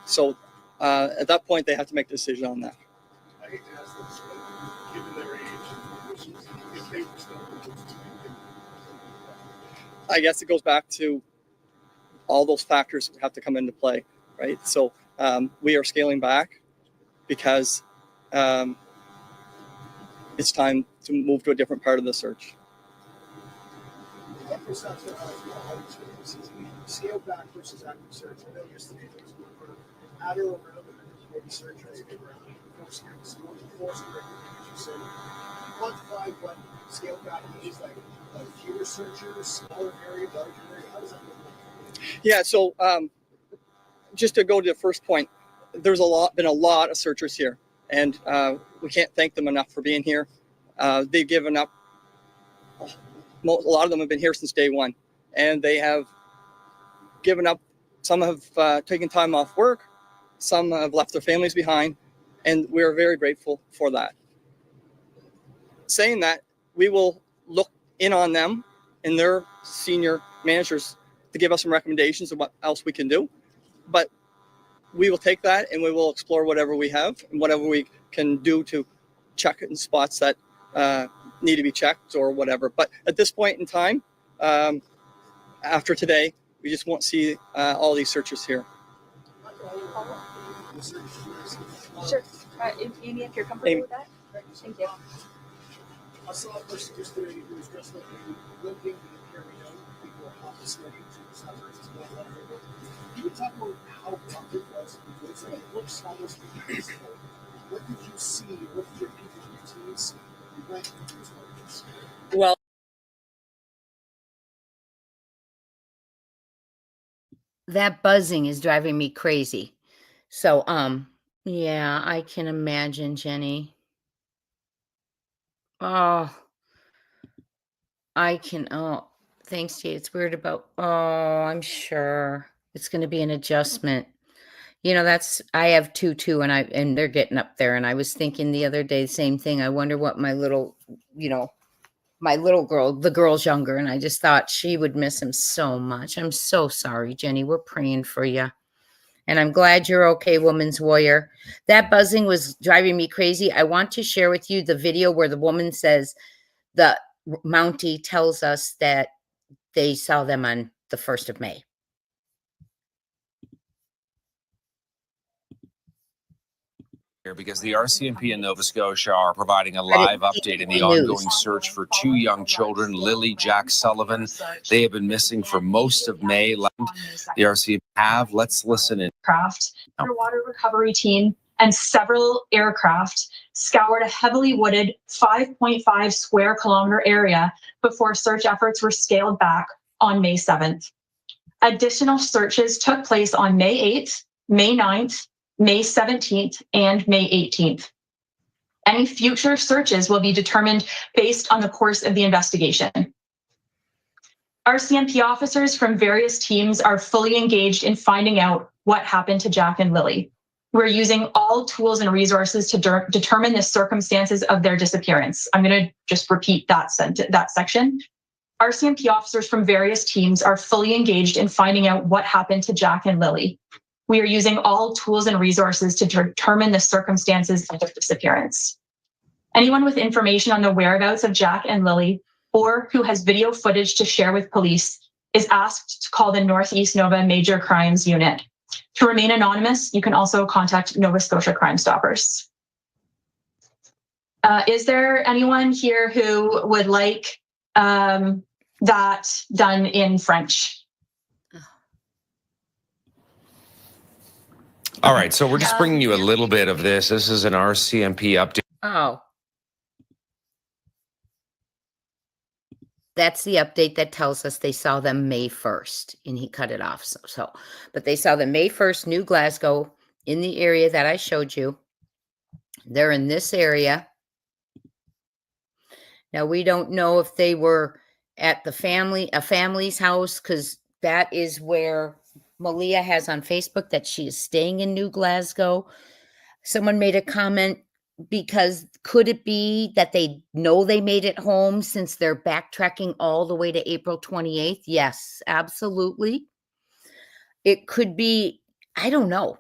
Speaker 3: So at that point, they have to make a decision on that.
Speaker 8: I hate to ask this, but given their age and conditions, if they were still
Speaker 3: I guess it goes back to all those factors have to come into play, right? So we are scaling back because it's time to move to a different part of the search.
Speaker 8: What percent of scale back versus active search? I know yesterday there was at or around the search around quantify what scale back is, like fewer searchers, smaller area, larger area. How does that look like?
Speaker 3: Yeah, so just to go to the first point, there's been a lot of searchers here, and we can't thank them enough for being here. They've given up. A lot of them have been here since day one, and they have given up. Some have taken time off work. Some have left their families behind, and we are very grateful for that. Saying that, we will look in on them and their senior managers to give us some recommendations of what else we can do. But we will take that and we will explore whatever we have and whatever we can do to check in spots that need to be checked or whatever. But at this point in time, after today, we just won't see all these searchers here.
Speaker 2: Sure. Amy, if you're comfortable with that. Thank you.
Speaker 8: I saw a person yesterday who was dressed like a living in the area. People are obviously to suburbs as well. You would talk about how tough it was. It looks almost impossible. What did you see? What did your people in your team see? You went through these moments.
Speaker 1: Well, that buzzing is driving me crazy. So, yeah, I can imagine, Jenny. Oh, thanks, Jay. It's weird about, I'm sure it's going to be an adjustment. You know, I have two too, and they're getting up there. And I was thinking the other day, same thing. I wonder what my little, my little girl, the girl's younger, and I just thought she would miss him so much. I'm so sorry, Jenny. We're praying for you. And I'm glad you're okay, Woman's Warrior. That buzzing was driving me crazy. I want to share with you the video where the woman says the Mountie tells us that they saw them on the 1st of May.
Speaker 9: Because the RCMP in Nova Scotia are providing a live update in the ongoing search for 2 young children, Lilly, Jack Sullivan. They have been missing for most of May. The RCMP have. Let's listen in.
Speaker 10: Underwater recovery team and several aircraft scoured a heavily wooded 5.5 square kilometer area before search efforts were scaled back on May 7th. Additional searches took place on May 8th, May 9th, May 17th, and May 18th. Any future searches will be determined based on the course of the investigation. RCMP officers from various teams are fully engaged in finding out what happened to Jack and Lilly. We're using all tools and resources to determine the circumstances of their disappearance. I'm going to just repeat that section. RCMP officers from various teams are fully engaged in finding out what happened to Jack and Lilly. We are using all tools and resources to determine the circumstances of their disappearance. Anyone with information on the whereabouts of Jack and Lilly or who has video footage to share with police is asked to call the Northeast Nova Major Crimes Unit. To remain anonymous, you can also contact Nova Scotia Crime Stoppers. Is there anyone here who would like that done in French?
Speaker 9: All right, so we're just bringing you a little bit of this. This is an RCMP update.
Speaker 1: Oh. That's the update that tells us they saw them May 1st, and he cut it off. But they saw them May 1st, New Glasgow, in the area that I showed you. They're in this area. Now, we don't know if they were at a family's house, because that is where Malia has on Facebook that she is staying in New Glasgow. Someone made a comment, because could it be that they know they made it home since they're backtracking all the way to April 28th? Yes, absolutely. It could be, I don't know.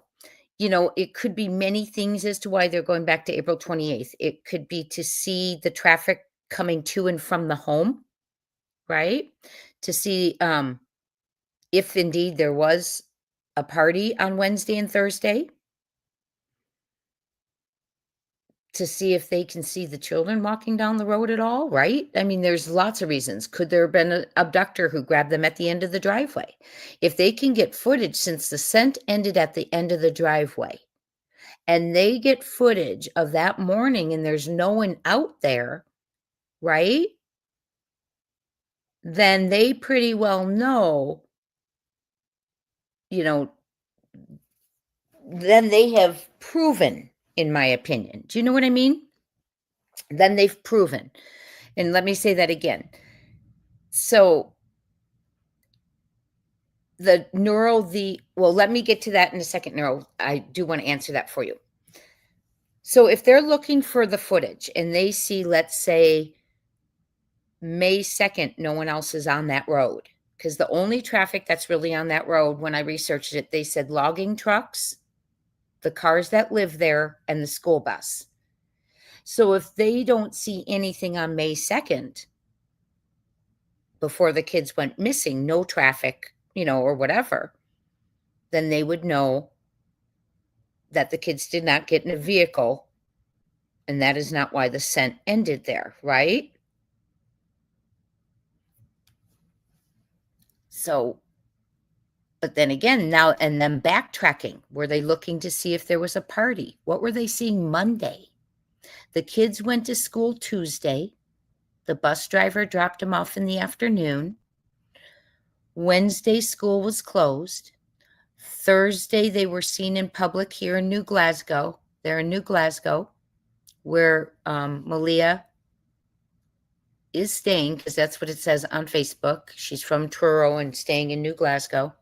Speaker 1: It could be many things as to why they're going back to April 28th. It could be to see the traffic coming to and from the home, right? To see if indeed there was a party on Wednesday and Thursday. To see if they can see the children walking down the road at all, right? I mean, there's lots of reasons. Could there have been an abductor who grabbed them at the end of the driveway? If they can get footage, since the scent ended at the end of the driveway, and they get footage of that morning and there's no one out there, right? Then they pretty well know, then they have proven, in my opinion. Do you know what I mean? Then they've proven. And let me say that again. So let me get to that in a second, Neuro. I do want to answer that for you. So if they're looking for the footage and they see, let's say, May 2nd, no one else is on that road, because the only traffic that's really on that road, when I researched it, they said logging trucks, the cars that live there, and the school bus. So if they don't see anything on May 2nd, before the kids went missing, no traffic, or whatever, then they would know that the kids did not get in a vehicle, and that is not why the scent ended there, right? So, but then again, now, and then backtracking, were they looking to see if there was a party? What were they seeing Monday? The kids went to school Tuesday. The bus driver dropped them off in the afternoon. Wednesday, school was closed. Thursday, they were seen in public here in New Glasgow. They're in New Glasgow, where Malia is staying, because that's what it says on Facebook. She's from Truro and staying in New Glasgow.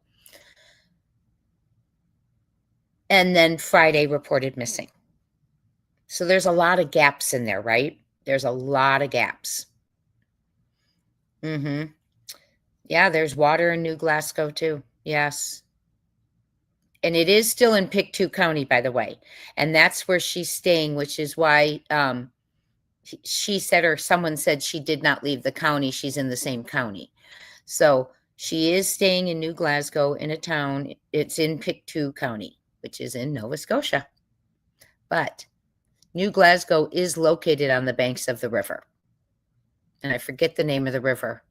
Speaker 1: And then Friday reported missing. So there's a lot of gaps in there, right? There's a lot of gaps. Mm-hmm. Yeah, there's water in New Glasgow too. Yes. And it is still in Pictou County, by the way. And that's where she's staying, which is why she said, or someone said she did not leave the county. She's in the same county. So she is staying in New Glasgow in a town. It's in Pictou County, which is in Nova Scotia. But New Glasgow is located on the banks of the river. And I forget the name of the river.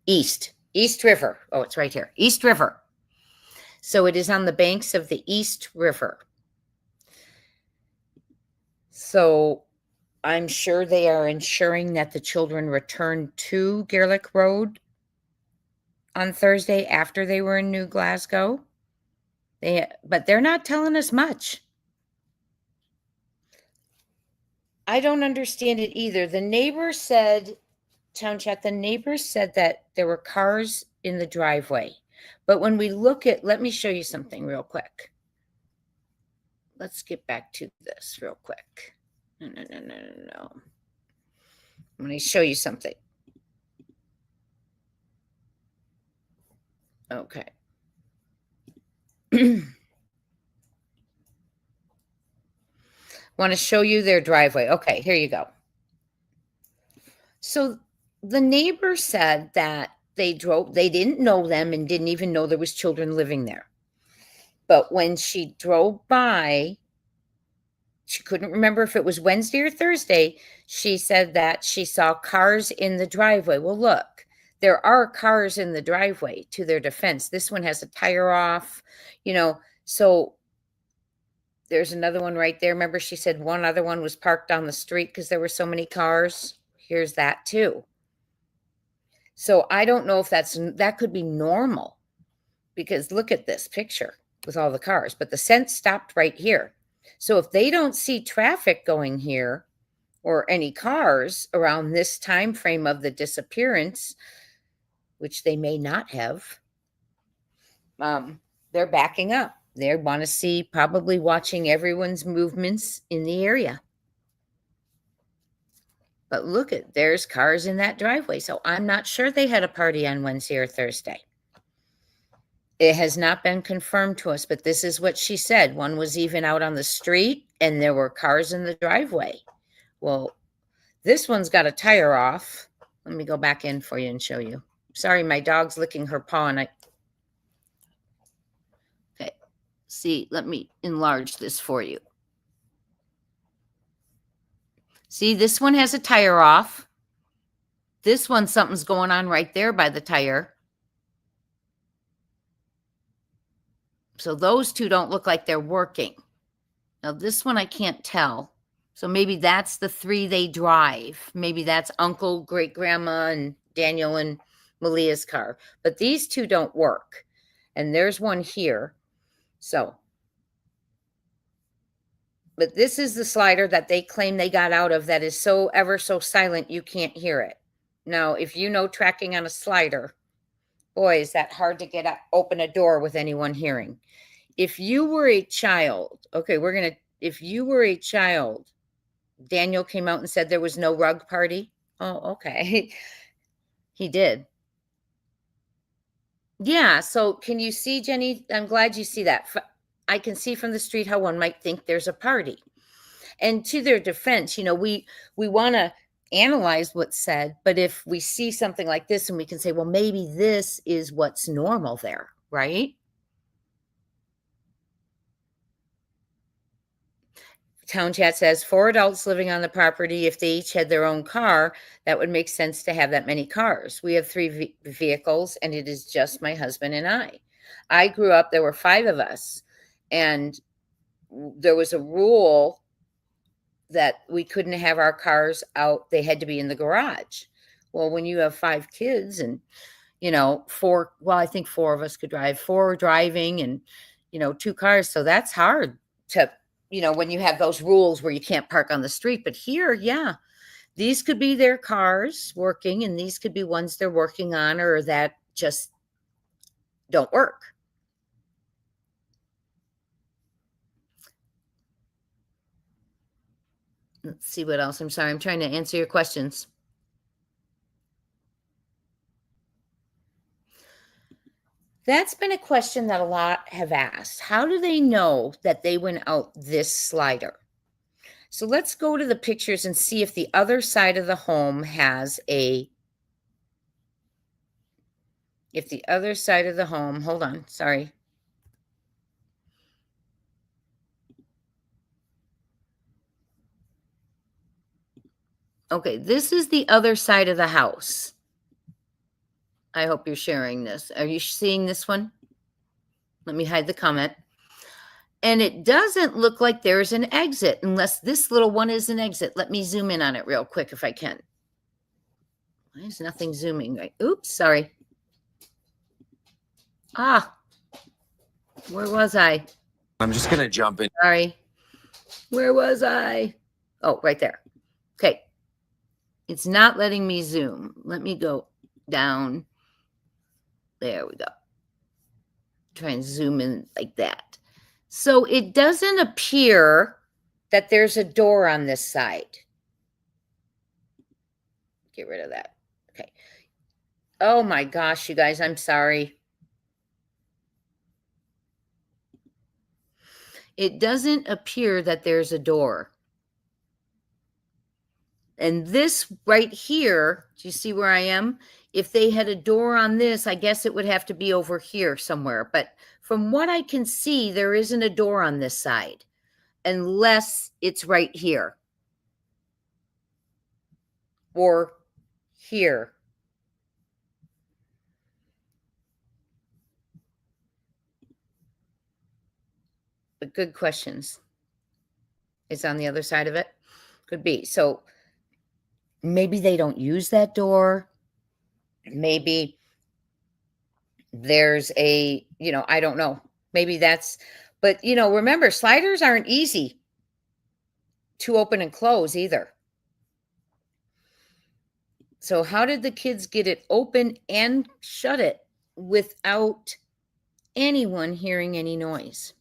Speaker 1: East River. Oh, it's right here. East River. So it is on the banks of the East River. So I'm sure they are ensuring that the children return to Gaelic Road on Thursday after they were in New Glasgow. But they're not telling us much. I don't understand it either. The neighbor said, Town Chat, the neighbors said that there were cars in the driveway. But when we look at, let me show you something real quick. Let's get back to this real quick. No. I'm going to show you something. Okay. Want to show you their driveway. Okay, here you go. So the neighbor said that they didn't know them and didn't even know there was children living there. But when she drove by, she couldn't remember if it was Wednesday or Thursday, she said that she saw cars in the driveway. Well, look, there are cars in the driveway, to their defense. This one has a tire off, so there's another one right there. Remember, she said one other one was parked on the street because there were so many cars. Here's that too. So I don't know if that could be normal, because look at this picture with all the cars, but the scent stopped right here. So if they don't see traffic going here or any cars around this time frame of the disappearance, which they may not have, they're backing up. They want to see, probably watching everyone's movements in the area. But look there's cars in that driveway. So I'm not sure they had a party on Wednesday or Thursday. It has not been confirmed to us, but this is what she said. One was even out on the street and there were cars in the driveway. Well, this one's got a tire off. Let me go back in for you and show you. Sorry, my dog's licking her paw and okay. See, let me enlarge this for you. See, this one has a tire off. This one, something's going on right there by the tire. So those two don't look like they're working. Now this one I can't tell. So maybe that's the three they drive. Maybe that's Uncle, Great Grandma, and Daniel and Malia's car. But these two don't work. And there's one here. So, but this is the slider that they claim they got out of that is so ever so silent you can't hear it. Now, if you know tracking on a slider, boy, is that hard to get open a door with anyone hearing. If you were a child, okay, if you were a child, Daniel came out and said there was no rug party. Oh, okay. He did. Yeah. So can you see, Jenny? I'm glad you see that. I can see from the street how one might think there's a party. And to their defense, we want to analyze what's said, but if we see something like this and we can say, well, maybe this is what's normal there, right? Town Chat says 4 adults living on the property. If they each had their own car, that would make sense to have that many cars. We have 3 vehicles and it is just my husband and I. I grew up, there were 5 of us, and there was a rule that we couldn't have our cars out. They had to be in the garage. Well, when you have 5 kids and, 4, well, I think 4 of us could drive, 4 driving and, 2 cars. So that's hard to, when you have those rules where you can't park on the street. But here, yeah, these could be their cars working and these could be ones they're working on or that just don't work. Let's see what else. I'm sorry. I'm trying to answer your questions. That's been a question that a lot have asked. How do they know that they went out this slider? So let's go to the pictures and see if the other side of the home has hold on, sorry. Okay, this is the other side of the house. I hope you're sharing this. Are you seeing this one? Let me hide the comment. And it doesn't look like there's an exit unless this little one is an exit. Let me zoom in on it real quick if I can. Why is nothing zooming? Right? Oops, sorry. Ah, where was I?
Speaker 9: I'm just going to jump in.
Speaker 1: Sorry. Where was I? Oh, right there. Okay. It's not letting me zoom. Let me go down. There we go. Try and zoom in like that. So it doesn't appear that there's a door on this side. Get rid of that. Okay. Oh my gosh, you guys, I'm sorry. It doesn't appear that there's a door. And this right here, do you see where I am? If they had a door on this, I guess it would have to be over here somewhere. But from what I can see, there isn't a door on this side unless it's right here or here. But good questions. It's on the other side of it. Could be. So maybe they don't use that door. Maybe there's a, I don't know. Maybe that's, but remember, sliders aren't easy to open and close either. So how did the kids get it open and shut it without anyone hearing any noise?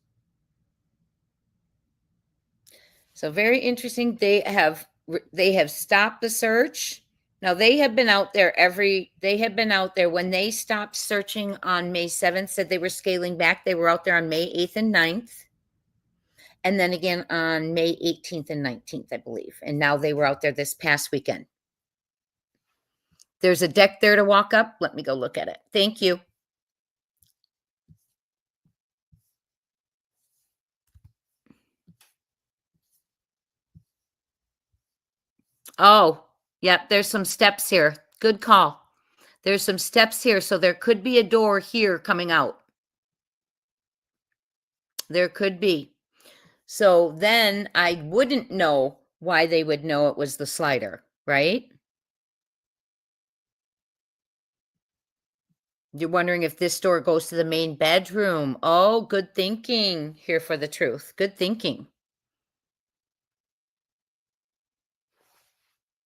Speaker 1: So very interesting. They have stopped the search. Now they have been out there when they stopped searching on May 7th, said they were scaling back. They were out there on May 8th and 9th. And then again on May 18th and 19th, I believe. And now they were out there this past weekend. There's a deck there to walk up. Let me go look at it. Thank you. Oh, yep. There's some steps here. Good call. There's some steps here. So there could be a door here coming out. There could be. So then I wouldn't know why they would know it was the slider, right? You're wondering if this door goes to the main bedroom. Oh, good thinking. Here for the truth. Good thinking.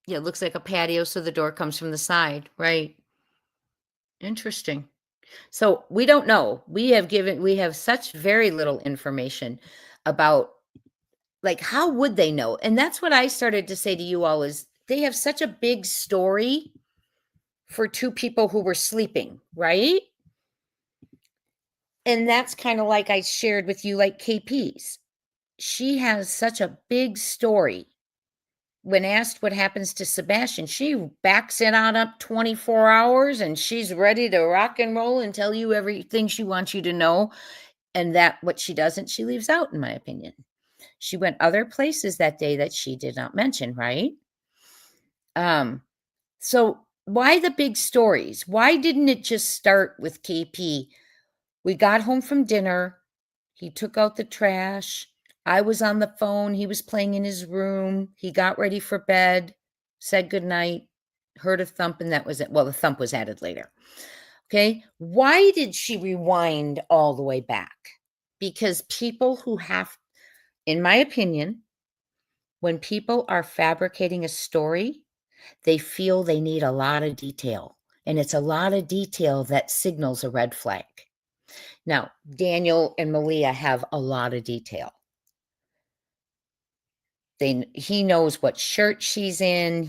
Speaker 1: Yeah, it looks like a patio, so the door comes from the side, right? Interesting. So we don't know. We have such very little information about, like, how would they know? And that's what I started to say to you all is they have such a big story for two people who were sleeping, right? And that's kind of like I shared with you, like KP's. She has such a big story. When asked what happens to Sebastian, she backs it on up 24 hours and she's ready to rock and roll and tell you everything she wants you to know. And that what she doesn't, she leaves out, in my opinion. She went other places that day that she did not mention, right? So why the big stories? Why didn't it just start with KP? We got home from dinner. He took out the trash. I was on the phone. He was playing in his room. He got ready for bed, said goodnight, heard a thump, and that was it. Well, the thump was added later. Okay. Why did she rewind all the way back? Because people who have, in my opinion, when people are fabricating a story, they feel they need a lot of detail. And it's a lot of detail that signals a red flag. Now, Daniel and Malia have a lot of detail. he knows what shirt she's in.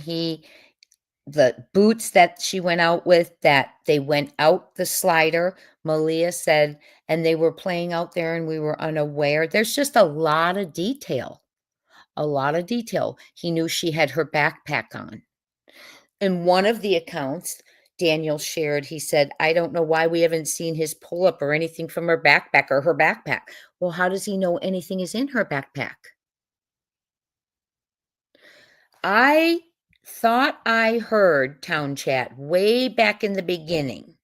Speaker 1: The boots that she went out with, that they went out the slider, Malia said, and they were playing out there and we were unaware. There's just a lot of detail. A lot of detail. He knew she had her backpack on. In one of the accounts Daniel shared, he said, I don't know why we haven't seen his pull-up or anything from her backpack or her backpack. Well, how does he know anything is in her backpack? I thought I heard, Town Chat, way back in the beginning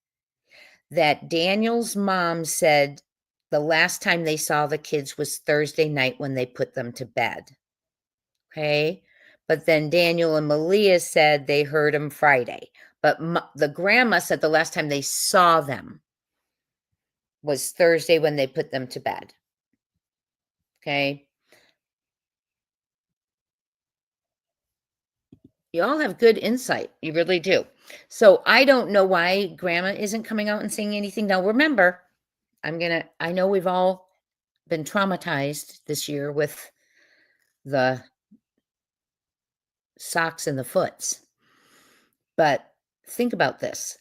Speaker 1: that Daniel's mom said the last time they saw the kids was Thursday night when they put them to bed. Okay. But then Daniel and Malia said they heard them Friday. But the grandma said the last time they saw them was Thursday when they put them to bed. Okay. You all have good insight. You really do. So I don't know why grandma isn't coming out and saying anything. Now, remember, I know we've all been traumatized this year with the socks and the foots. But think about this.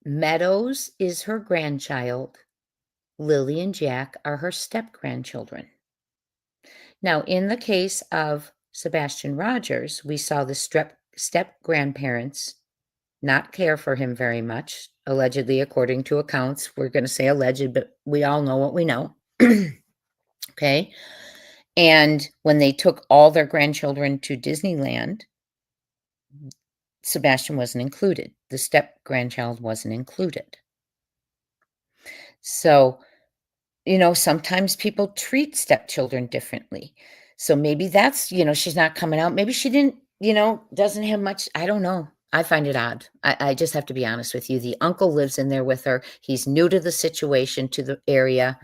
Speaker 1: Meadows is her grandchild. Lily and Jack are her step-grandchildren. Now, in the case of Sebastian Rogers, we saw the step-grandparents not care for him very much, allegedly, according to accounts. We're going to say alleged, but we all know what we know. Okay. And when they took all their grandchildren to Disneyland, Sebastian wasn't included. The step-grandchild wasn't included. So, sometimes people treat stepchildren differently. So maybe that's, she's not coming out. Maybe she didn't, doesn't have much. I don't know. I find it odd. I just have to be honest with you. The uncle lives in there with her. He's new to the situation, to the area.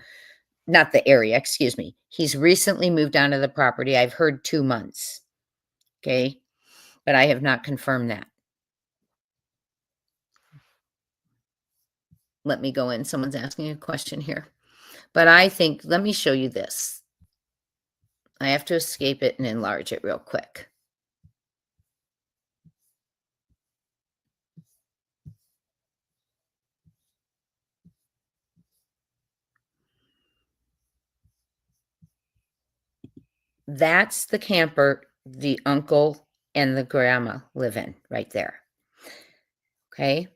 Speaker 1: Not the area, excuse me. He's recently moved onto the property. I've heard 2 months. Okay. But I have not confirmed that. Let me go in. Someone's asking a question here. But I think, let me show you this. I have to escape it and enlarge it real quick. That's the camper the uncle and the grandma live in right there. Okay.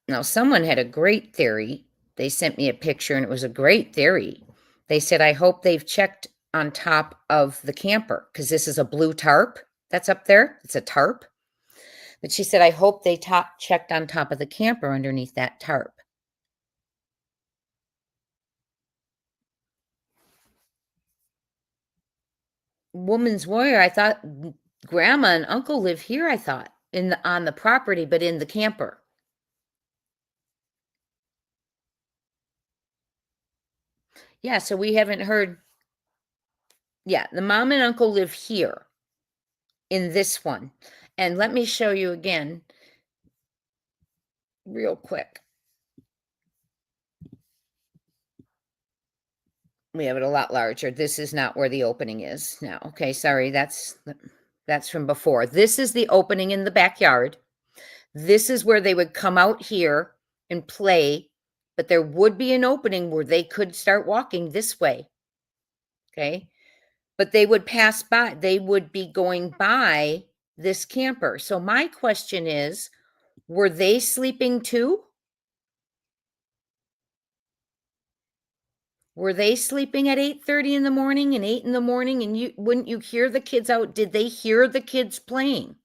Speaker 1: Now, someone had a great theory. They sent me a picture and it was a great theory. They said, I hope they've checked on top of the camper because this is a blue tarp that's up there. It's a tarp. But she said, I hope they checked on top of the camper underneath that tarp. Woman's Warrior, I thought grandma and uncle live here, I thought, on the property, but in the camper. Yeah, so we haven't heard. Yeah, the mom and uncle live here in this one. And let me show you again real quick. We have it a lot larger. This is not where the opening is now. Okay, sorry, that's from before. This is the opening in the backyard. This is where they would come out here and play, but there would be an opening where they could start walking this way. Okay, but they would pass by. They would be going by this camper. So my question is, were they sleeping too? Were they sleeping at 8:30 in the morning and 8 in the morning? And wouldn't you hear the kids out? Did they hear the kids playing?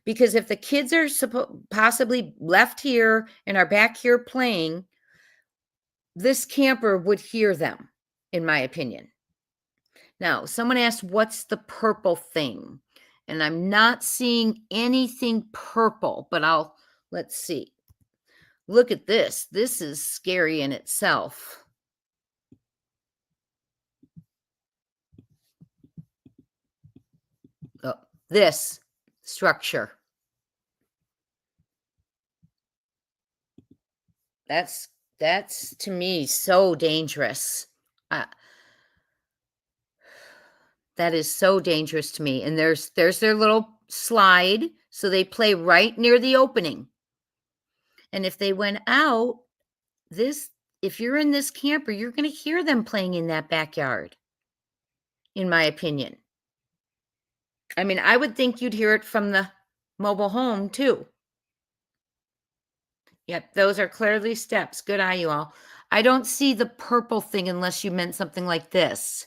Speaker 1: Because if the kids are possibly left here and are back here playing, this camper would hear them, in my opinion. Now, someone asked, what's the purple thing? And I'm not seeing anything purple, but let's see. Look at this. This is scary in itself. Oh, this structure. That's to me so dangerous. That is so dangerous to me. And there's their little slide. So they play right near the opening. And if they went out, if you're in this camper, you're going to hear them playing in that backyard, in my opinion. I mean, I would think you'd hear it from the mobile home too. Yep, those are clearly steps. Good eye, you all. I don't see the purple thing unless you meant something like this.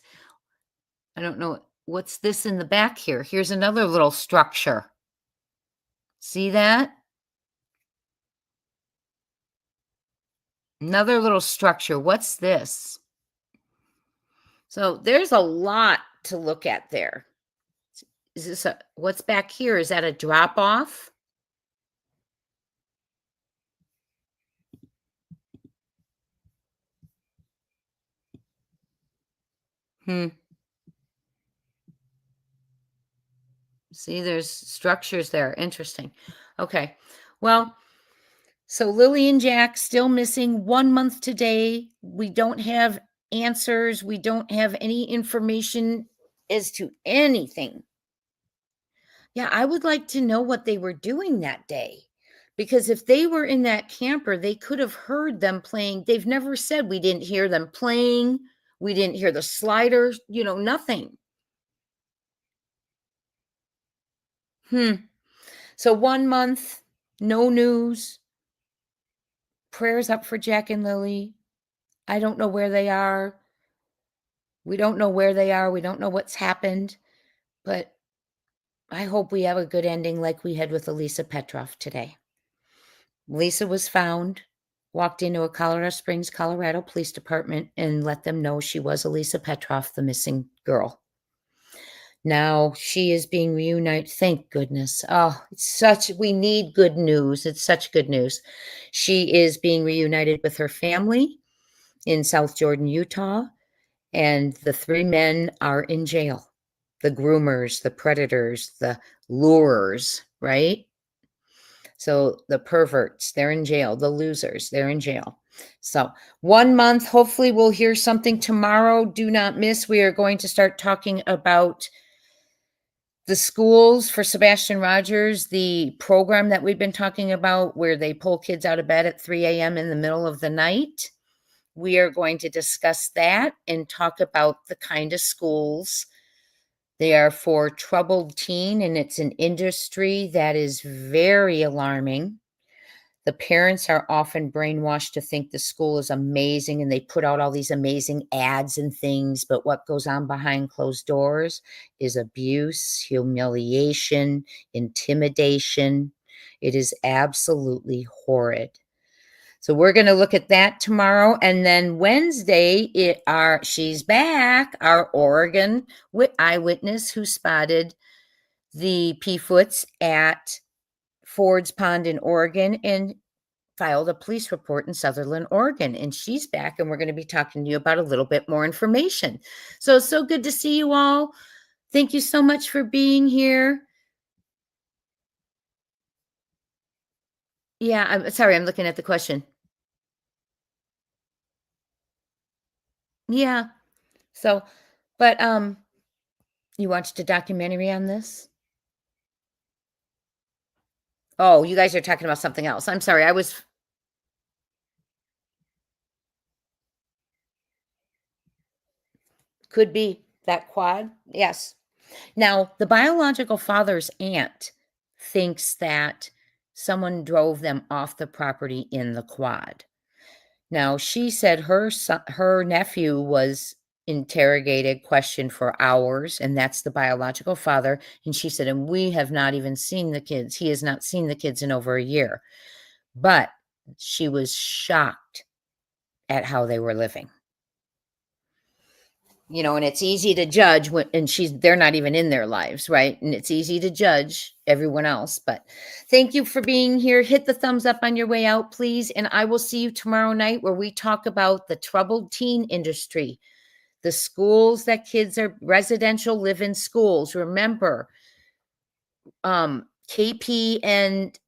Speaker 1: I don't know. What's this in the back here? Here's another little structure. See that? Another little structure. What's this? So there's a lot to look at there. Is this what's back here? Is that a drop off? See, there's structures there. Interesting. Okay. Well, so Lily and Jack still missing 1 month today. We don't have answers. We don't have any information as to anything. Yeah, I would like to know what they were doing that day. Because if they were in that camper, they could have heard them playing. They've never said we didn't hear them playing. We didn't hear the sliders, nothing. So 1 month, no news. Prayers up for Jack and Lily. I don't know where they are. We don't know where they are. We don't know what's happened. But I hope we have a good ending like we had with Elisa Petrov today. Lisa was found, walked into a Colorado Springs, Colorado police department and let them know she was Elisa Petrov, the missing girl. Now she is being reunited. Thank goodness. Oh, we need good news. It's such good news. She is being reunited with her family in South Jordan, Utah. And the 3 men are in jail. The groomers, the predators, the lurers, right? So the perverts, they're in jail. The losers, they're in jail. So 1 month, hopefully we'll hear something tomorrow. Do not miss. We are going to start talking about the schools for Sebastian Rogers, the program that we've been talking about where they pull kids out of bed at 3 a.m. in the middle of the night. We are going to discuss that and talk about the kind of schools. They are for troubled teen, and it's an industry that is very alarming. The parents are often brainwashed to think the school is amazing, and they put out all these amazing ads and things, but what goes on behind closed doors is abuse, humiliation, intimidation. It is absolutely horrid. So we're going to look at that tomorrow. And then Wednesday, she's back, our Oregon eyewitness who spotted the P-Foots at Ford's Pond in Oregon and filed a police report in Sutherland, Oregon. And she's back, and we're going to be talking to you about a little bit more information. So it's so good to see you all. Thank you so much for being here. Yeah, I'm sorry, I'm looking at the question. Yeah. So, but you watched a documentary on this? Oh, you guys are talking about something else. I'm sorry. Could be that quad. Yes. Now, the biological father's aunt thinks that someone drove them off the property in the quad. Now, she said her nephew was interrogated, questioned for hours, and that's the biological father. And she said, and we have not even seen the kids. He has not seen the kids in over a year. But she was shocked at how they were living. And it's easy to judge they're not even in their lives, right? And it's easy to judge everyone else. But thank you for being here. Hit the thumbs up on your way out, please. And I will see you tomorrow night where we talk about the troubled teen industry, the schools that kids are residential live-in schools. Remember, KP and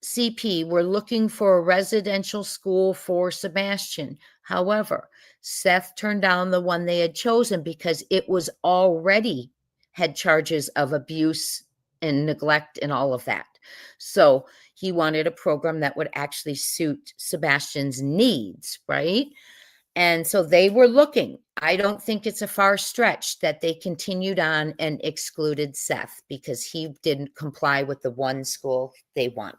Speaker 1: CP were looking for a residential school for Sebastian. However, Seth turned down the one they had chosen because it was already had charges of abuse and neglect and all of that. So he wanted a program that would actually suit Sebastian's needs, right? And so they were looking. I don't think it's a far stretch that they continued on and excluded Seth because he didn't comply with the one school they wanted.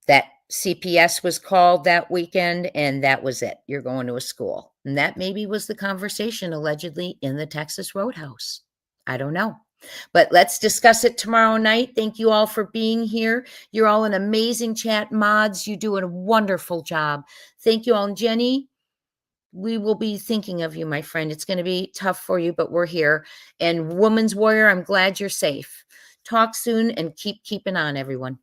Speaker 1: That CPS was called that weekend, and that was it. You're going to a school. And that maybe was the conversation allegedly in the Texas Roadhouse. I don't know. But let's discuss it tomorrow night. Thank you all for being here. You're all an amazing chat mods. You do a wonderful job. Thank you all. And Jenny, we will be thinking of you, my friend. It's going to be tough for you, but we're here. And Woman's Warrior, I'm glad you're safe. Talk soon and keep keeping on, everyone.